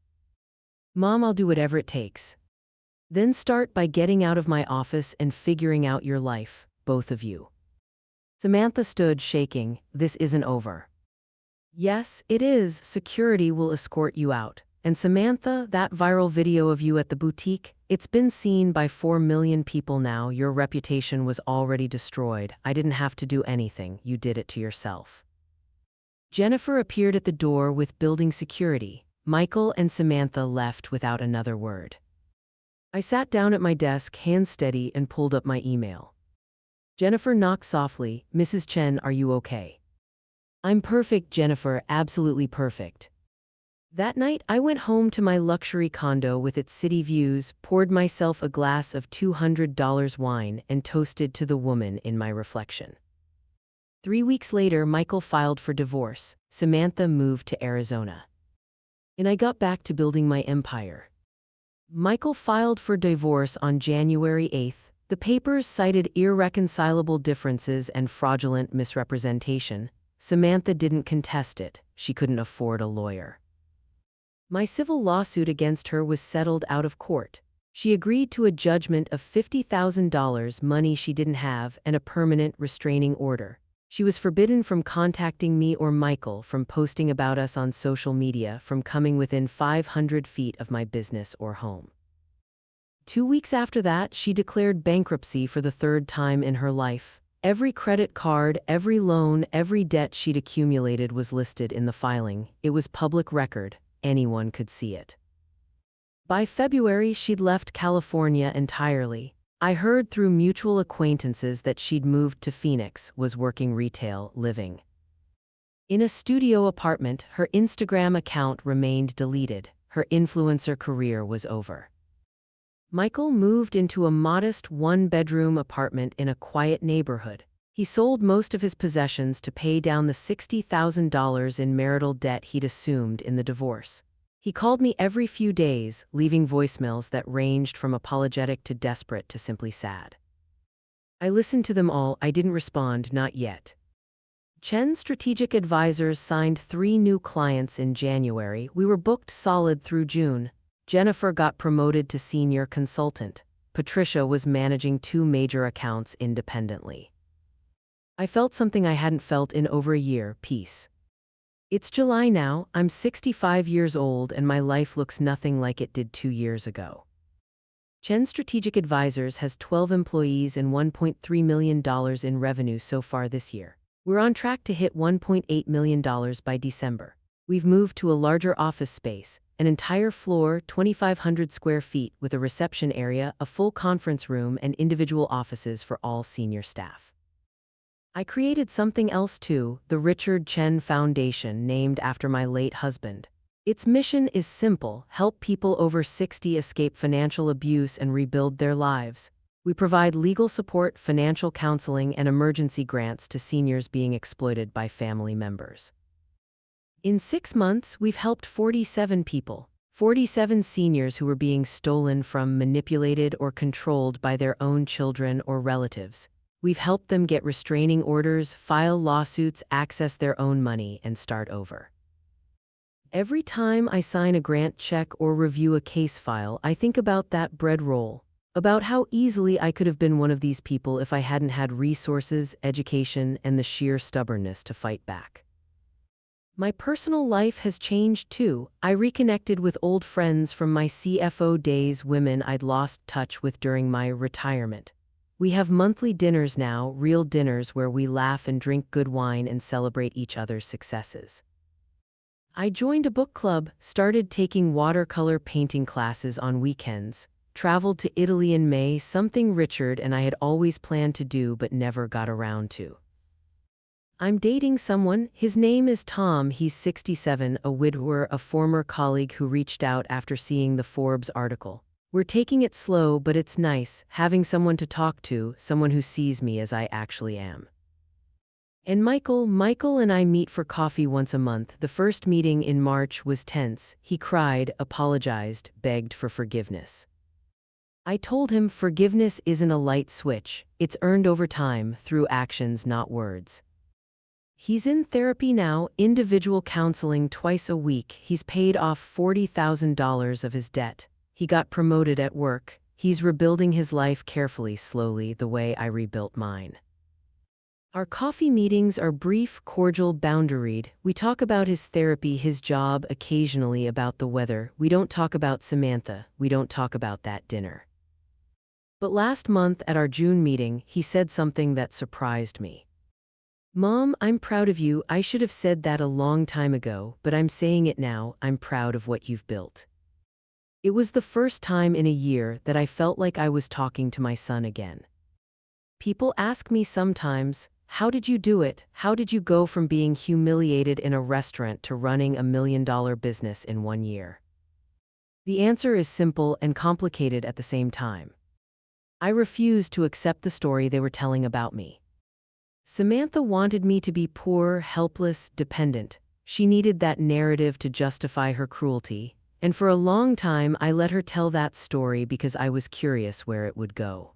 Mom, I'll do whatever it takes. Then start by getting out of my office and figuring out your life, both of you. Samantha stood shaking. This isn't over. Yes, it is. Security will escort you out. And Samantha, that viral video of you at the boutique, it's been seen by 4 million people now. Your reputation was already destroyed. I didn't have to do anything. You did it to yourself. Jennifer appeared at the door with building security. Michael and Samantha left without another word. I sat down at my desk, hands steady, and pulled up my email. Jennifer knocked softly. Mrs. Chen, are you okay? I'm perfect, Jennifer, absolutely perfect. That night, I went home to my luxury condo with its city views, poured myself a glass of $200 wine, and toasted to the woman in my reflection. 3 weeks later, Michael filed for divorce. Samantha moved to Arizona. And I got back to building my empire. Michael filed for divorce on January 8th. The papers cited irreconcilable differences and fraudulent misrepresentation. Samantha didn't contest it. She couldn't afford a lawyer. My civil lawsuit against her was settled out of court. She agreed to a judgment of $50,000, money she didn't have, and a permanent restraining order. She was forbidden from contacting me or Michael, from posting about us on social media, from coming within 500 feet of my business or home. 2 weeks after that, she declared bankruptcy for the third time in her life. Every credit card, every loan, every debt she'd accumulated was listed in the filing. It was public record. Anyone could see it. By February, she'd left California entirely. I heard through mutual acquaintances that she'd moved to Phoenix, was working retail, living in a studio apartment. Her Instagram account remained deleted. Her influencer career was over. Michael moved into a modest one-bedroom apartment in a quiet neighborhood. He sold most of his possessions to pay down the $60,000 in marital debt he'd assumed in the divorce. He called me every few days, leaving voicemails that ranged from apologetic to desperate to simply sad. I listened to them all. I didn't respond, not yet. Chen Strategic Advisors signed 3 new clients in January. We were booked solid through June. Jennifer got promoted to senior consultant. Patricia was managing 2 major accounts independently. I felt something I hadn't felt in over a year: peace. It's July now, I'm 65 years old, and my life looks nothing like it did 2 years ago. Chen Strategic Advisors has 12 employees and $1.3 million in revenue so far this year. We're on track to hit $1.8 million by December. We've moved to a larger office space, an entire floor, 2,500 square feet, with a reception area, a full conference room, and individual offices for all senior staff. I created something else too, the Richard Chen Foundation, named after my late husband. Its mission is simple: help people over 60 escape financial abuse and rebuild their lives. We provide legal support, financial counseling, and emergency grants to seniors being exploited by family members. In 6 months, we've helped 47 people, 47 seniors who were being stolen from, manipulated, or controlled by their own children or relatives. We've helped them get restraining orders, file lawsuits, access their own money, and start over. Every time I sign a grant check or review a case file, I think about that bread roll, about how easily I could have been one of these people if I hadn't had resources, education, and the sheer stubbornness to fight back. My personal life has changed too. I reconnected with old friends from my CFO days, women I'd lost touch with during my retirement. We have monthly dinners now, real dinners where we laugh and drink good wine and celebrate each other's successes. I joined a book club, started taking watercolor painting classes on weekends, traveled to Italy in May, something Richard and I had always planned to do but never got around to. I'm dating someone. His name is Tom. He's 67, a widower, a former colleague who reached out after seeing the Forbes article. We're taking it slow, but it's nice, having someone to talk to, someone who sees me as I actually am. And Michael and I meet for coffee once a month. The first meeting in March was tense. He cried, apologized, begged for forgiveness. I told him forgiveness isn't a light switch. It's earned over time, through actions, not words. He's in therapy now, individual counseling twice a week. He's paid off $40,000 of his debt. He got promoted at work. He's rebuilding his life carefully, slowly, the way I rebuilt mine. Our coffee meetings are brief, cordial, boundaried. We talk about his therapy, his job, occasionally about the weather. We don't talk about Samantha. We don't talk about that dinner. But last month at our June meeting, he said something that surprised me. "Mom, I'm proud of you. I should have said that a long time ago, but I'm saying it now. I'm proud of what you've built." It was the first time in a year that I felt like I was talking to my son again. People ask me sometimes, how did you do it? How did you go from being humiliated in a restaurant to running $1 million business in 1 year? The answer is simple and complicated at the same time. I refused to accept the story they were telling about me. Samantha wanted me to be poor, helpless, dependent. She needed that narrative to justify her cruelty. And for a long time, I let her tell that story because I was curious where it would go.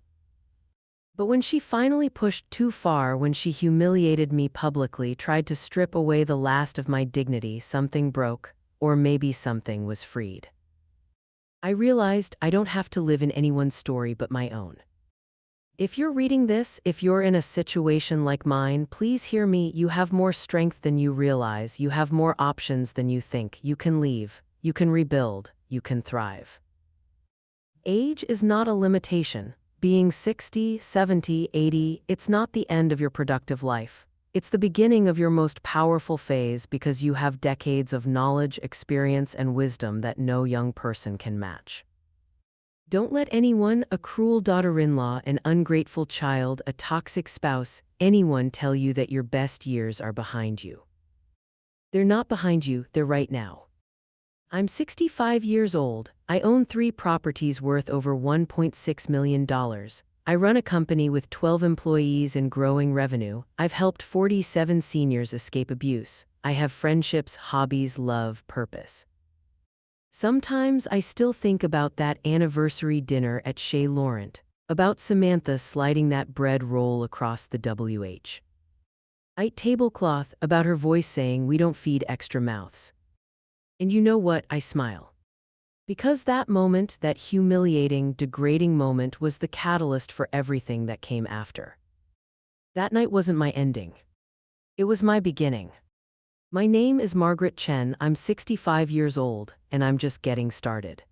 But when she finally pushed too far, when she humiliated me publicly, tried to strip away the last of my dignity, something broke. or maybe something was freed. I realized I don't have to live in anyone's story but my own. If you're reading this, if you're in a situation like mine, please hear me. You have more strength than you realize. You have more options than you think. You can leave. You can rebuild. You can thrive. Age is not a limitation. Being 60, 70, 80, it's not the end of your productive life. It's the beginning of your most powerful phase because you have decades of knowledge, experience, and wisdom that no young person can match. Don't let anyone, a cruel daughter-in-law, an ungrateful child, a toxic spouse, anyone tell you that your best years are behind you. They're not behind you, they're right now. I'm 65 years old. I own 3 properties worth over $1.6 million. I run a company with 12 employees and growing revenue. I've helped 47 seniors escape abuse. I have friendships, hobbies, love, purpose. Sometimes I still think about that anniversary dinner at Chez Laurent, about Samantha sliding that bread roll across the white tablecloth, about her voice saying we don't feed extra mouths. And you know what? I smile. Because that moment, that humiliating, degrading moment, was the catalyst for everything that came after. That night wasn't my ending. It was my beginning. My name is Margaret Chen, I'm 65 years old, and I'm just getting started.